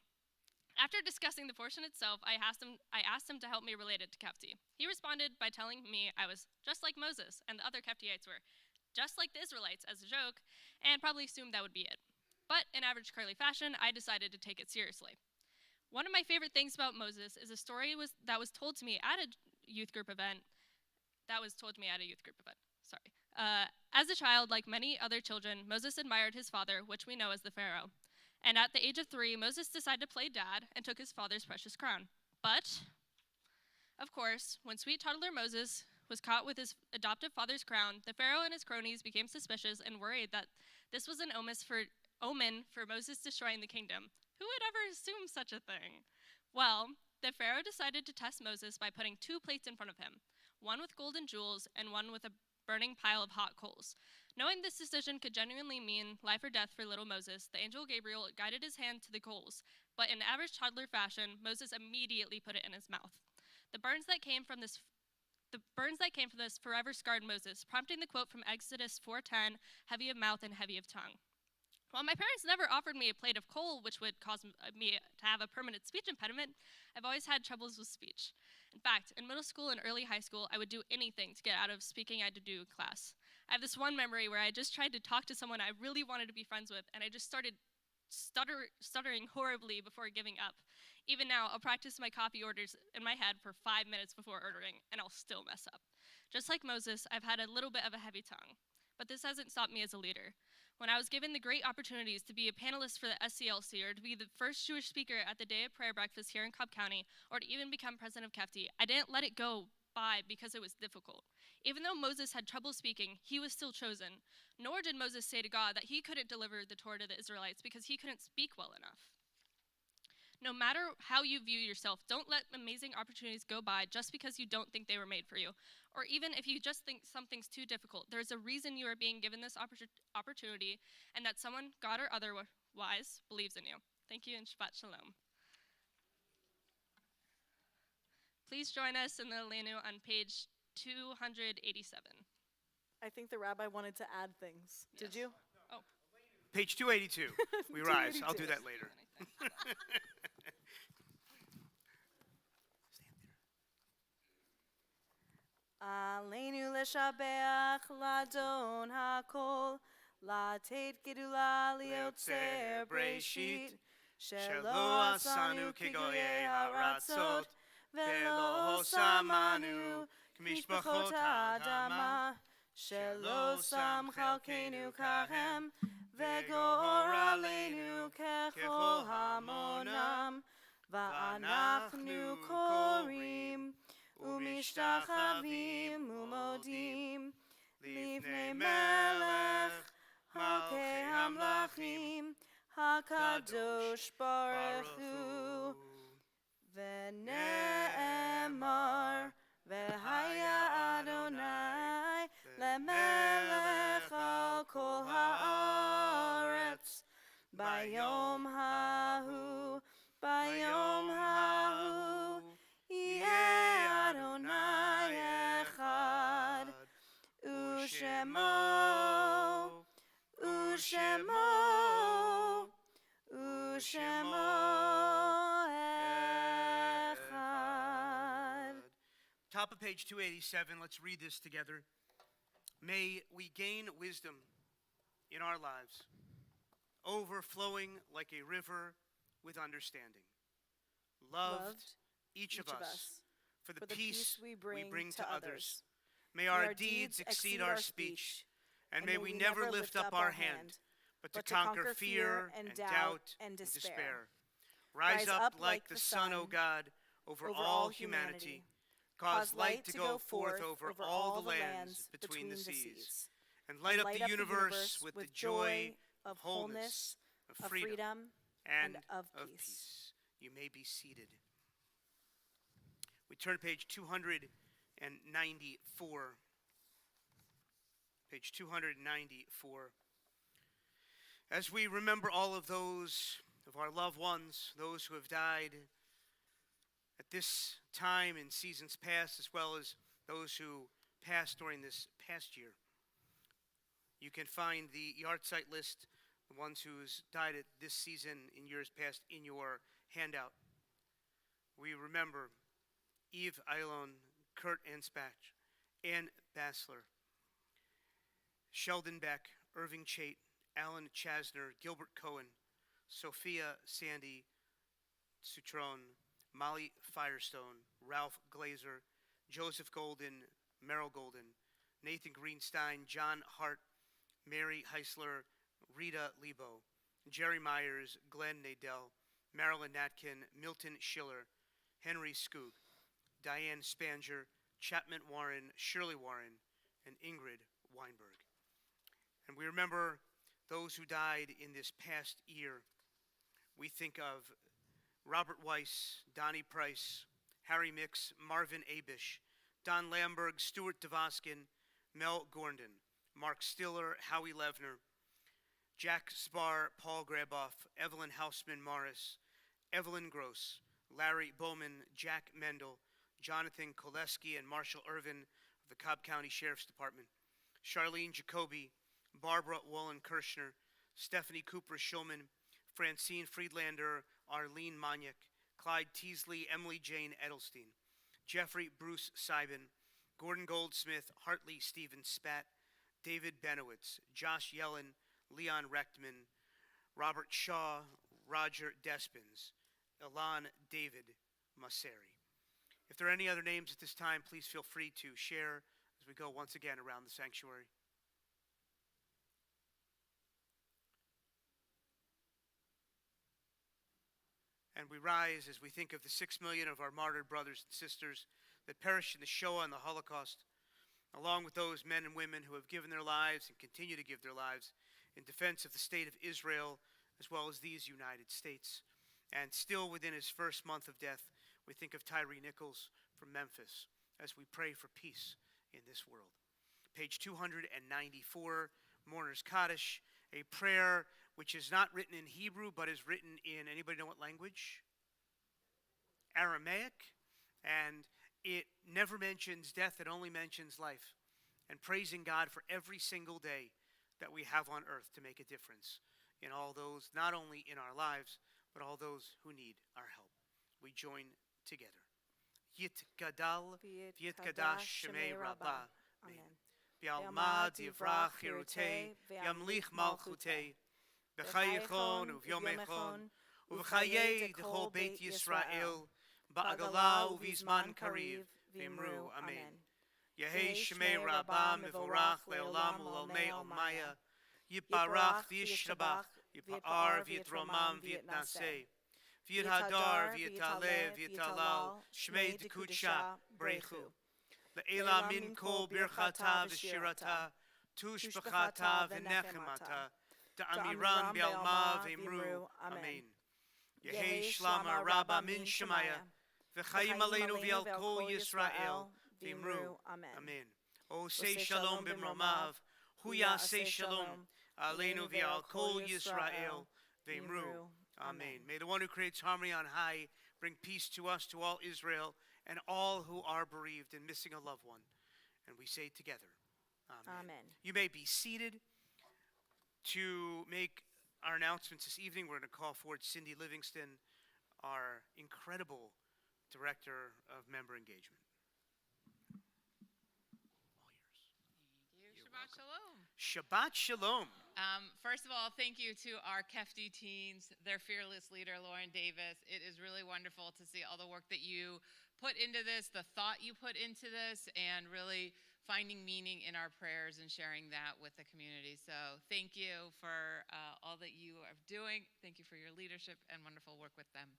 After discussing the portion itself, I asked him to help me relate it to Kefti. He responded by telling me I was just like Moses, and the other Keftiites were just like the Israelites as a joke, and probably assumed that would be it. But in average Carly fashion, I decided to take it seriously. One of my favorite things about Moses is a story that was told to me at a youth group event. As a child, like many other children, Moses admired his father, which we know as the Pharaoh. And at the age of 3, Moses decided to play dad and took his father's precious crown. But, of course, when sweet toddler Moses was caught with his adoptive father's crown, the Pharaoh and his cronies became suspicious and worried that this was an omen for Moses destroying the kingdom. Who would ever assume such a thing? Well, the Pharaoh decided to test Moses by putting 2 plates in front of him, one with golden jewels and one with a burning pile of hot coals. Knowing this decision could genuinely mean life or death for little Moses, the angel Gabriel guided his hand to the coals, but in average toddler fashion, Moses immediately put it in his mouth. The burns that came from this forever scarred Moses, prompting the quote from Exodus 4:10, heavy of mouth and heavy of tongue. While my parents never offered me a plate of coal, which would cause me to have a permanent speech impediment, I've always had troubles with speech. In fact, in middle school and early high school, I would do anything to get out of speaking I had to do in class. I have this one memory where I just tried to talk to someone I really wanted to be friends with, and I just started stuttering horribly before giving up. Even now, I'll practice my coffee orders in my head for 5 minutes before ordering, and I'll still mess up. Just like Moses, I've had a little bit of a heavy tongue, but this hasn't stopped me as a leader. When I was given the great opportunities to be a panelist for the SCLC or to be the first Jewish speaker at the Day of Prayer breakfast here in Cobb County or to even become president of Kefti, I didn't let it go by because it was difficult. Even though Moses had trouble speaking, he was still chosen. Nor did Moses say to God that he couldn't deliver the Torah to the Israelites because he couldn't speak well enough. No matter how you view yourself, don't let amazing opportunities go by just because you don't think they were made for you. Or even if you just think something's too difficult, there's a reason you are being given this opportunity and that someone, God or otherwise, believes in you. Thank you and Shabbat Shalom. Please join us in the Lenu on page 287. I think the rabbi wanted to add things. Did Yes. you? Oh. Page 282. We rise. I'll do that later. Aleinu leshabeach ladon hakol, latet gedula liotzer breshit, shelo asanu kigoye haratzot, velo samanu k'mishpachot ha'adama, shelo sam chalkenu kahem, vegor aleinu kechol hamonam, ואנחנו קוראים ומשתחווים ומודים לפני מלך מלכי המלכים הקדוש ברוך הוא. ונאמר והיה אדוני למלך על כל הארץ ביום ההוא יהיה אדוני אחד ושמו אחד. Top of page 287, let's read this together. May we gain wisdom in our lives, overflowing like a river with understanding. Loved each of us for the peace we bring to others. May our deeds exceed our speech, and may we never lift up our hand, but to conquer fear and doubt and despair. Rise up like the sun, O God, over all humanity. Cause light to go forth over all the lands between the seas, and light up the universe with the joy of wholeness, of freedom, and of peace. You may be seated. We turn to page 294. Page 294. As we remember all of those of our loved ones, those who have died at this time in seasons past, as well as those who passed during this past year, you can find the yard site list, the ones who's died at this season in years past, in your handout. We remember Eve Eilon, Kurt Anspach, Ann Bassler, Sheldon Beck, Irving Chait, Alan Chasner, Gilbert Cohen, Sophia Sandy Sutron, Molly Firestone, Ralph Glazer, Joseph Golden, Merrill Golden, Nathan Greenstein, John Hart, Mary Heisler, Rita Lebo, Jerry Myers, Glenn Nadell, Marilyn Natkin, Milton Schiller, Henry Skoog, Diane Spanger, Chapman Warren, Shirley Warren, and Ingrid Weinberg. And we remember those who died in this past year. We think of Robert Weiss, Donnie Price, Harry Mix, Marvin Abish, Don Lamberg, Stuart DeVoskin, Mel Gordon, Mark Stiller, Howie Levner, Jack Spar, Paul Graboff, Evelyn Hausman Morris, Evelyn Gross, Larry Bowman, Jack Mendel, Jonathan Koleski, and Marshall Irvin of the Cobb County Sheriff's Department, Charlene Jacoby, Barbara Wallen-Kirshner, Stephanie Cooper-Schulman, Francine Friedlander, Arlene Maniak, Clyde Teasley, Emily Jane Edelstein, Jeffrey Bruce Seiben, Gordon Goldsmith, Hartley Stephen Spat, David Benowitz, Josh Yellen, Leon Rechtman, Robert Shaw, Roger Despins, Elan David Masseri. If there are any other names at this time, please feel free to share as we go once again around the sanctuary. And we rise as we think of the 6 million of our martyred brothers and sisters that perished in the Shoah and the Holocaust, along with those men and women who have given their lives and continue to give their lives in defense of the state of Israel, as well as these United States. And still within his first month of death, we think of Tyree Nichols from Memphis as we pray for peace in this world. Page 294, Mourner's Kaddish, a prayer which is not written in Hebrew, but is written in, anybody know what language? Aramaic. And it never mentions death, it only mentions life. And praising God for every single day that we have on earth to make a difference in all those, not only in our lives, but all those who need our help. We join together. Yit Gadal, Yit Kadash Shemei Rabbah. Amen. Bialma Divrach Hirutei, Yamlich Malchutei, B'chayichon uv'yomechon, uv'chayei d'chol Beit Yisrael, ba'agala uv'izman kariv, v'imru Amen. Yehei Shemei Rabbah Mivorach le'olam u'lalmei Omaya, Yiparach v'yishtabach, Yipa'ar v'yitromam v'yitnaseh, V'yit hadar, v'yit halev, v'yit halal, shmei dekudsha, brechu. Le'ela min kol birchata v'shirata, tushbachata v'nechemata, da'amiran be'alma v'imru, amen. Yehi shlama rabba min shemaya, v'chaim aleinu v'al kol Yisrael, v'imru, amen. O say shalom b'mromav, hu yaseh shalom, aleinu v'al kol Yisrael, v'imru, amen. May the one who creates harmony on high bring peace to us, to all Israel, and all who are bereaved and missing a loved one. And we say together, amen. Amen. You may be seated. To make our announcements this evening, we're going to call forward Cindy Livingston, our incredible Director of Member Engagement. All yours. Thank you. You're Shabbat welcome. Shalom. Shabbat Shalom. First of all, thank you to our Kefti teens, their fearless leader, Lauren Davis. It is really wonderful to see all the work that you put into this, the thought you put into this, and really finding meaning in our prayers and sharing that with the community. So thank you for all that you are doing. Thank you for your leadership and wonderful work with them.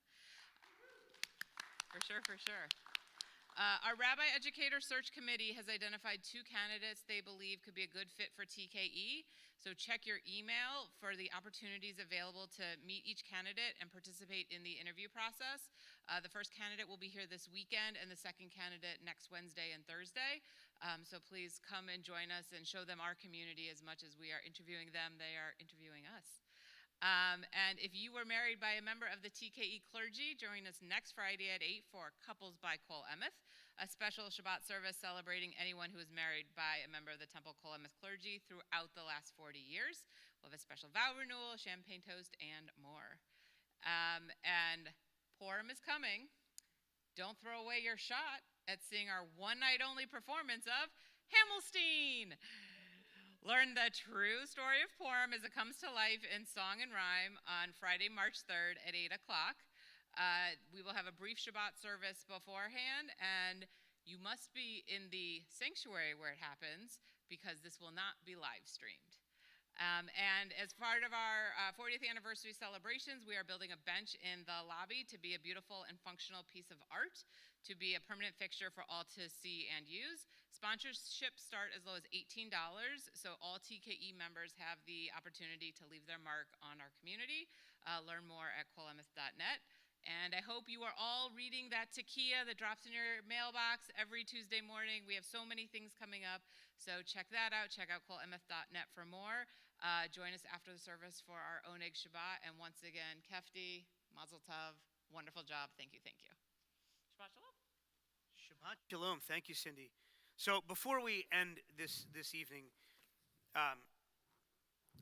For sure, for sure. Our Rabbi Educator Search Committee has identified 2 candidates they believe could be a good fit for TKE. So check your email for the opportunities available to meet each candidate and participate in the interview process. The first candidate will be here this weekend and the second candidate next Wednesday and Thursday. So please come and join us and show them our community as much as we are interviewing them. They are interviewing us. And if you were married by a member of the TKE clergy, join us next Friday at 8 for Couples by Kol Emeth, a special Shabbat service celebrating anyone who is married by a member of the Temple Kol Emeth clergy throughout the last 40 years. We'll have a special vow renewal, champagne toast, and more. And Purim is coming. Don't throw away your shot at seeing our one-night-only performance of Hammelstein. Learn the true story of Purim as it comes to life in song and rhyme on Friday, March 3rd at 8 o'clock. We will have a brief Shabbat service beforehand, and you must be in the sanctuary where it happens because this will not be live streamed. And as part of our 40th anniversary celebrations, we are building a bench in the lobby to be a beautiful and functional piece of art, to be a permanent fixture for all to see and use. Sponsorships start as low as $18, so all TKE members have the opportunity to leave their mark on our community. Learn more at kolemeth.net. And I hope you are all reading that takia that drops in your mailbox every Tuesday morning. We have so many things coming up, so check that out. Check out kolemeth.net for more. Join us after the service for our Oneg Shabbat. And once again, Kefti, Mazel Tov, wonderful job. Thank you, thank you. Shabbat Shalom. Shabbat Shalom. Thank you, Cindy. So before we end this evening,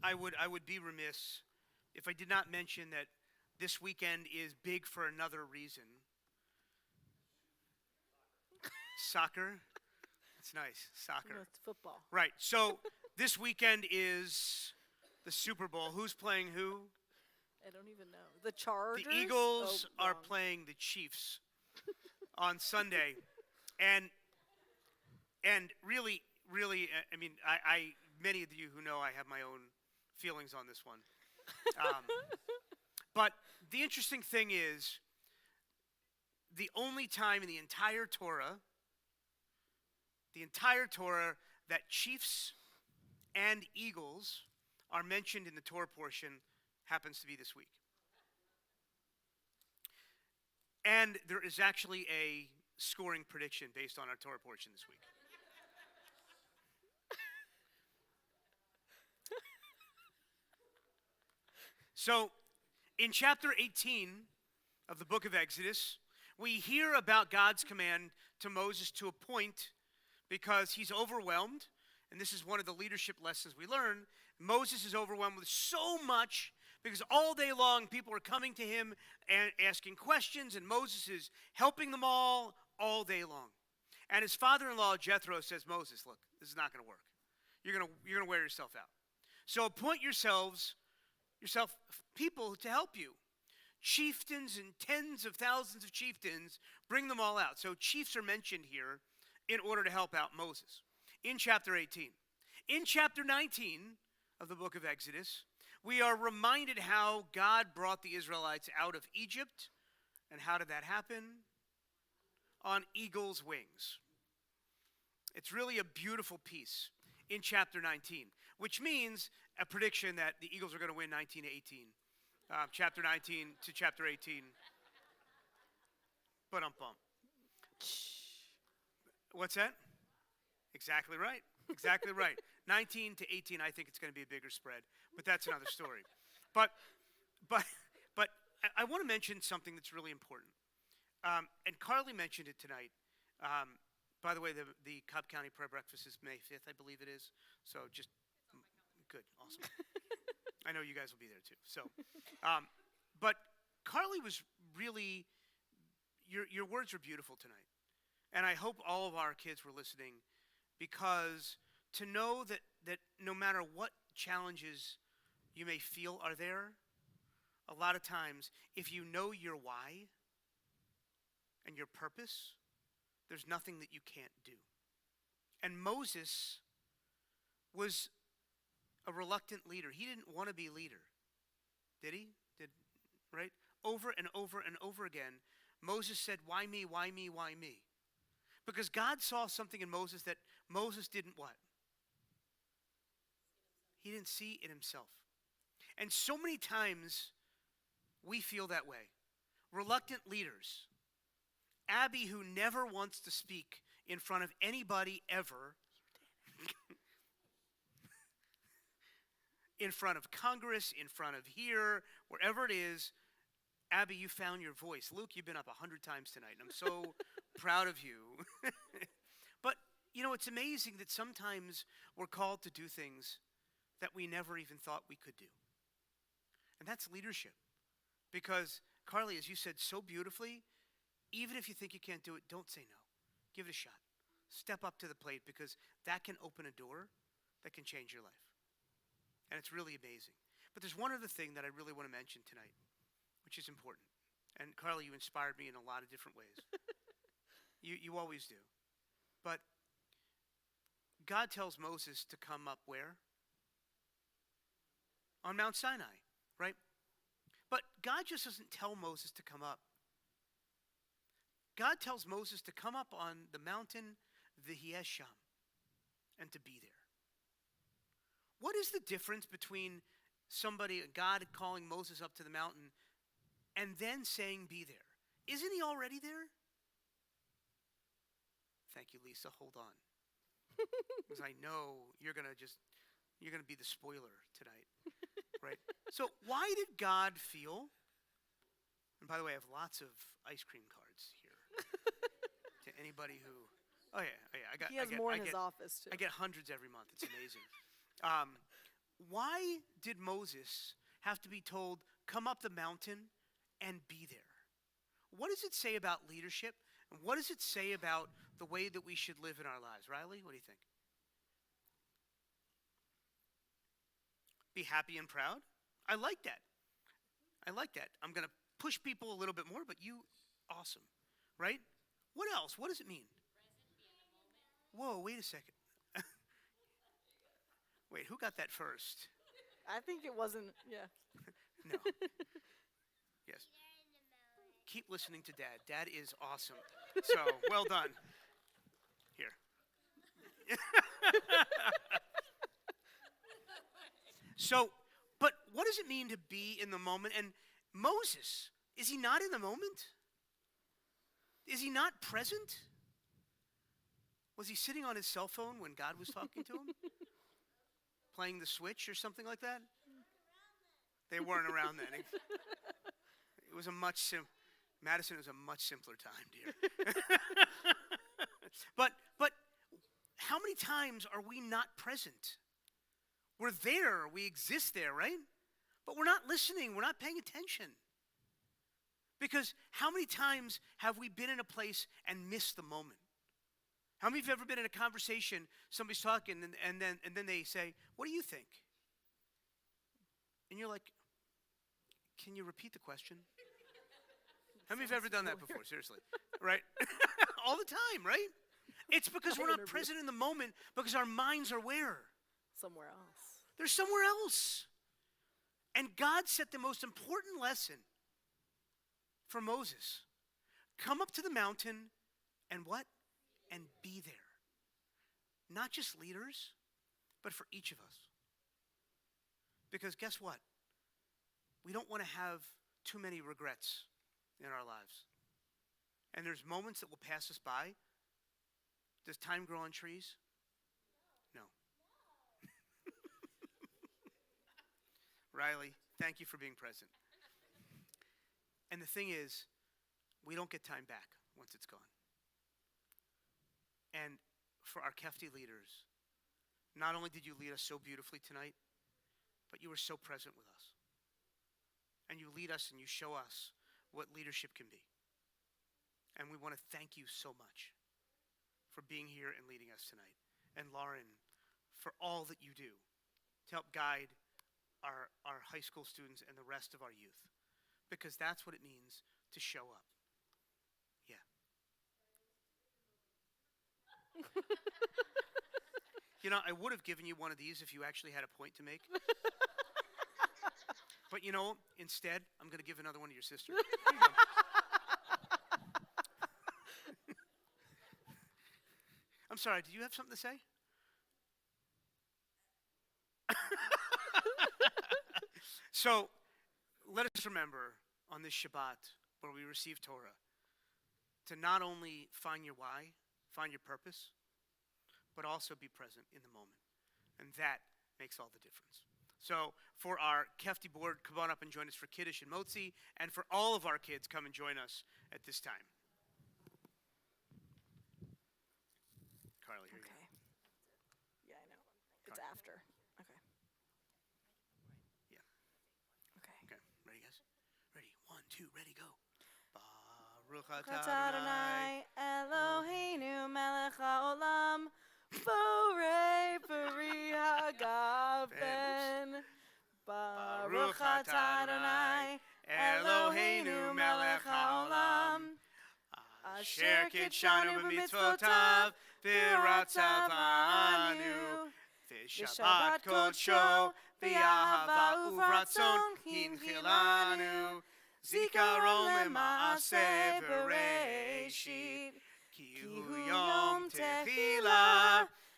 I would be remiss if I did not mention that this weekend is big for another reason. Soccer. It's nice. Soccer. No, it's football. Right. So this weekend is the Super Bowl. Who's playing who? I don't even know. The Chargers? The Eagles Oh, are wrong. playing the Chiefs on Sunday. And really, I mean, I many of you who know I have my own feelings on this one. But the interesting thing is, the only time in the entire Torah that Chiefs and Eagles are mentioned in the Torah portion happens to be this week. And there is actually a scoring prediction based on our Torah portion this week. So, in chapter 18 of the book of Exodus, we hear about God's command to Moses to appoint, because he's overwhelmed, and this is one of the leadership lessons we learn. Moses is overwhelmed with so much because all day long people are coming to him and asking questions, and Moses is helping them all day long. And his father-in-law Jethro says, Moses, look, this is not going to work. You're going to wear yourself out. So appoint yourself people to help you. Chieftains and tens of thousands of chieftains, bring them all out. So chiefs are mentioned here in order to help out Moses in chapter 18. In chapter 19 of the book of Exodus, we are reminded how God brought the Israelites out of Egypt And how did that happen? On eagle's wings. It's really a beautiful piece in chapter 19, which means a prediction that the Eagles are going to win 19 to 18. Chapter 19 to chapter 18. Bum. What's that? Exactly right. Exactly right. 19 to 18, I think it's going to be a bigger spread, but that's another story. But I want to mention something that's really important. And Carly mentioned it tonight. By the way, the Cobb County Prayer Breakfast is May 5th, I believe it is. So just good, awesome. I know you guys will be there too. So, but Carly was really, your words were beautiful tonight. And I hope all of our kids were listening, because to know that no matter what challenges you may feel are there, a lot of times, if you know your why and your purpose, there's nothing that you can't do. And Moses was a reluctant leader. He didn't want to be leader. Did he? Right? Over and over and over again, Moses said, why me, why me, why me? Because God saw something in Moses that Moses didn't what? He didn't see in himself. And so many times we feel that way. Reluctant leaders. Abby, who never wants to speak in front of anybody ever, in front of Congress, in front of here, wherever it is. Abby, you found your voice. Luke, you've been up 100 times tonight, and I'm so proud of you. But, you know, it's amazing that sometimes we're called to do things that we never even thought we could do. And that's leadership. Because, Carly, as you said so beautifully, even if you think you can't do it, don't say no. Give it a shot. Step up to the plate, because that can open a door that can change your life. And it's really amazing. But there's one other thing that I really want to mention tonight, which is important. And Carly, you inspired me in a lot of different ways. You always do. But God tells Moses to come up where? On Mount Sinai, right? But God just doesn't tell Moses to come up. God tells Moses to come up on the mountain Vihesham and to be there. What is the difference between God calling Moses up to the mountain and then saying be there? Isn't he already there? Thank you, Lisa. Hold on. Because I know you're going to be the spoiler tonight, right? So why did God feel, and by the way, I have lots of ice cream cards here to anybody who, He has more in his office too. I get hundreds every month. It's amazing. Why did Moses have to be told, come up the mountain and be there? What does it say about leadership? And what does it say about the way that we should live in our lives? Riley, what do you think? Be happy and proud? I like that. I'm going to push people a little bit more, but you, awesome. Right? What else? What does it mean? Whoa, wait a second. Wait, who got that first? I think it wasn't, yeah. No. Yes. Keep listening to Dad. Dad is awesome. So, well done. Here. So, but what does it mean to be in the moment? And Moses, is he not in the moment? Is he not present? Was he sitting on his cell phone when God was talking to him? Playing the Switch or something like that? They weren't around then. It was a Madison is a much simpler time, dear. But how many times are we not present? We're there, we exist there, right? But we're not listening, we're not paying attention. Because how many times have we been in a place and missed the moment? How many of you have ever been in a conversation, somebody's talking, and then they say, what do you think? And you're like, can you repeat the question? How many of you have ever done that before? Seriously. Right? All the time, right? It's because we're not present in the moment, because our minds are where? Somewhere else. They're somewhere else. And God set the most important lesson for Moses. Come up to the mountain and what? And be there. Not just leaders, but for each of us. Because guess what? We don't want to have too many regrets in our lives. And there's moments that will pass us by. Does time grow on trees? No. Riley, thank you for being present. And the thing is, we don't get time back once it's gone. And for our Kefti leaders, not only did you lead us so beautifully tonight, but you were so present with us. And you lead us and you show us what leadership can be. And we want to thank you so much for being here and leading us tonight. And Lauren, for all that you do to help guide our high school students and the rest of our youth. Because that's what it means to show up. Yeah. You know, I would have given you one of these if you actually had a point to make. But you know, instead, I'm going to give another one to your sister. Here you go. I'm sorry, did you have something to say? So, let us remember on this Shabbat where we receive Torah to not only find your why, find your purpose, but also be present in the moment. And that makes all the difference. So for our Kefti board, come on up and join us for Kiddush and Motzi. And for all of our kids, come and join us at this time. Carly, here you go. Okay. Yeah, I know. It's after. Okay. Yeah. Okay. Okay. Ready, guys? Ready? 1, 2, ready, go. Baruch Atah atah Adonai Eloheinu melech haolam borei peri hagafen. Baruch atah Adonai Eloheinu melech haolam asher kitshanu b'mitzvotav v'ratzavanu v'shabbat kodsho v'ahava uvratzon hinchilanu zikaron lema'aseh bereshit ki hu yom techila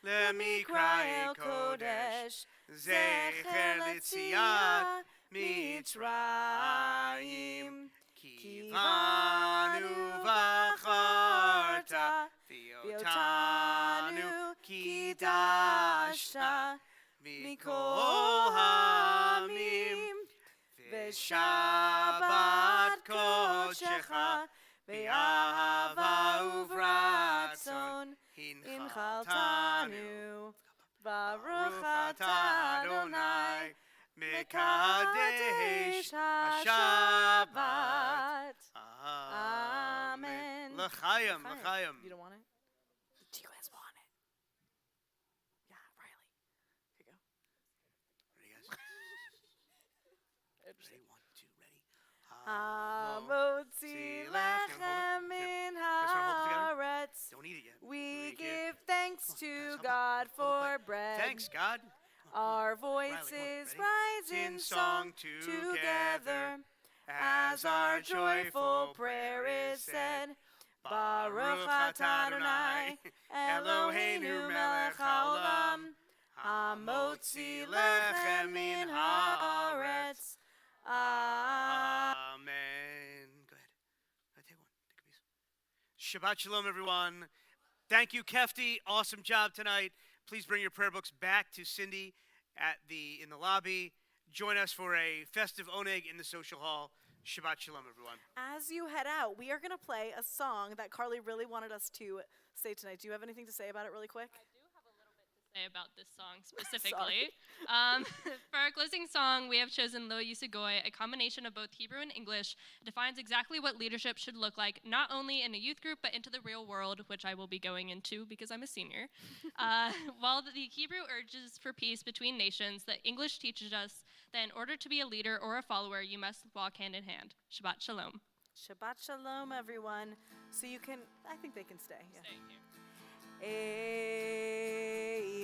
lemikra el kodesh zecher letziyat mitzrayim ki vanu v'acharta v'otanu kidashta mikol hamim v'shabbat kodshecha v'ahava uvratzon hinchaltanu Baruch atah Adonai mekadesh ha-Shabbat. Amen. L'chaim, l'chaim. You don't want it? Do you guys want it? Yeah, Riley. Here you go. Ready, guys? Ready? 1, 2, ready. Hamotzi lechem min haaretz. Don't eat it yet. We give thanks to God for bread. Thanks, God. Our Riley, voices come on, rise in song together as our joyful prayer is said. Baruch atah Adonai Eloheinu melech haolam hamotzi lechem min haaretz. Amen. Go ahead. Take one. Take a piece. Shabbat shalom, everyone. Thank you, Kefti. Awesome job tonight. Please bring your prayer books back to Cindy in the lobby. Join us for a festive oneg in the social hall. Shabbat shalom, everyone. As you head out, we are going to play a song that Carly really wanted us to say tonight. Do you have anything to say about it really quick? I do have a little bit to say about this song specifically. For our closing song, we have chosen Lo Yisugoi, a combination of both Hebrew and English. It defines exactly what leadership should look like, not only in a youth group, but into the real world, which I will be going into because I'm a senior. While the Hebrew urges for peace between nations, the English teaches us that in order to be a leader or a follower, you must walk hand in hand. Shabbat shalom. Shabbat shalom, everyone. So you can, I think they can stay. Yeah. Staying here.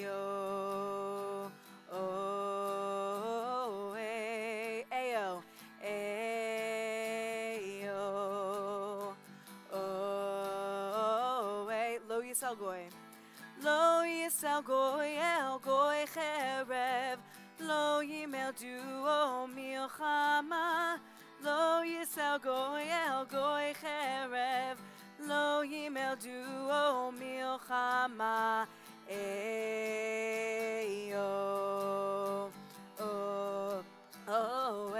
Ayo, oh, ayo, ayo. yisal goy. Lo yisal goy el goy cherev. Lo yimel duo milchama. Lo yisal goy el goy cherev. Lo yimel duo milchama. Ayo. Oh. Oh.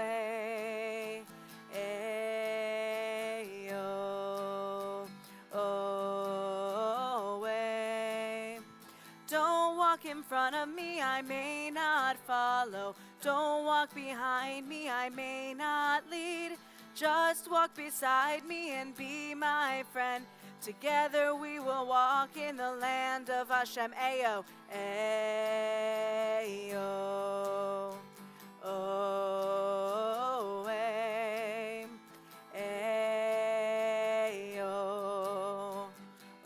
Ayo. Oh. Don't walk in front of me, I may not follow. Don't walk behind me, I may not lead. Just walk beside me and be my friend. Together we will walk in the land of Hashem. Ayo, ayo, oh, ayo,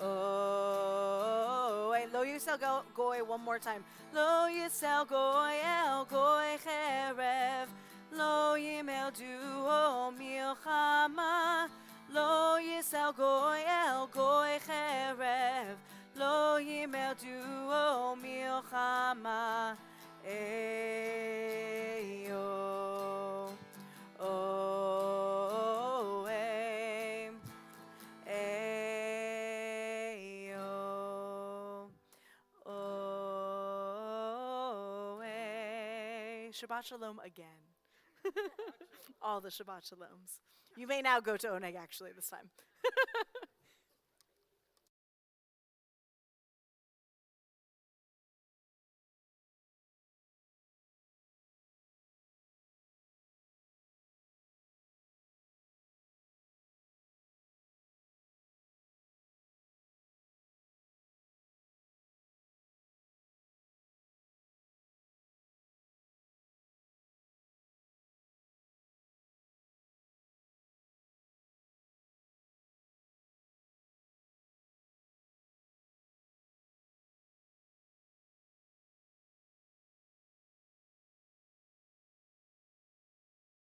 oh. Lo yisel goy one more time. Lo yisel goy el goy cherev. Lo yimel duo milchama. Lo yisel goy el goy cherev. Lo yimel duo milchama. Ayo. Oh. Ayo. Oh. Shabbat Shalom again. All the Shabbat Shaloms. You may now go to Oneg actually this time.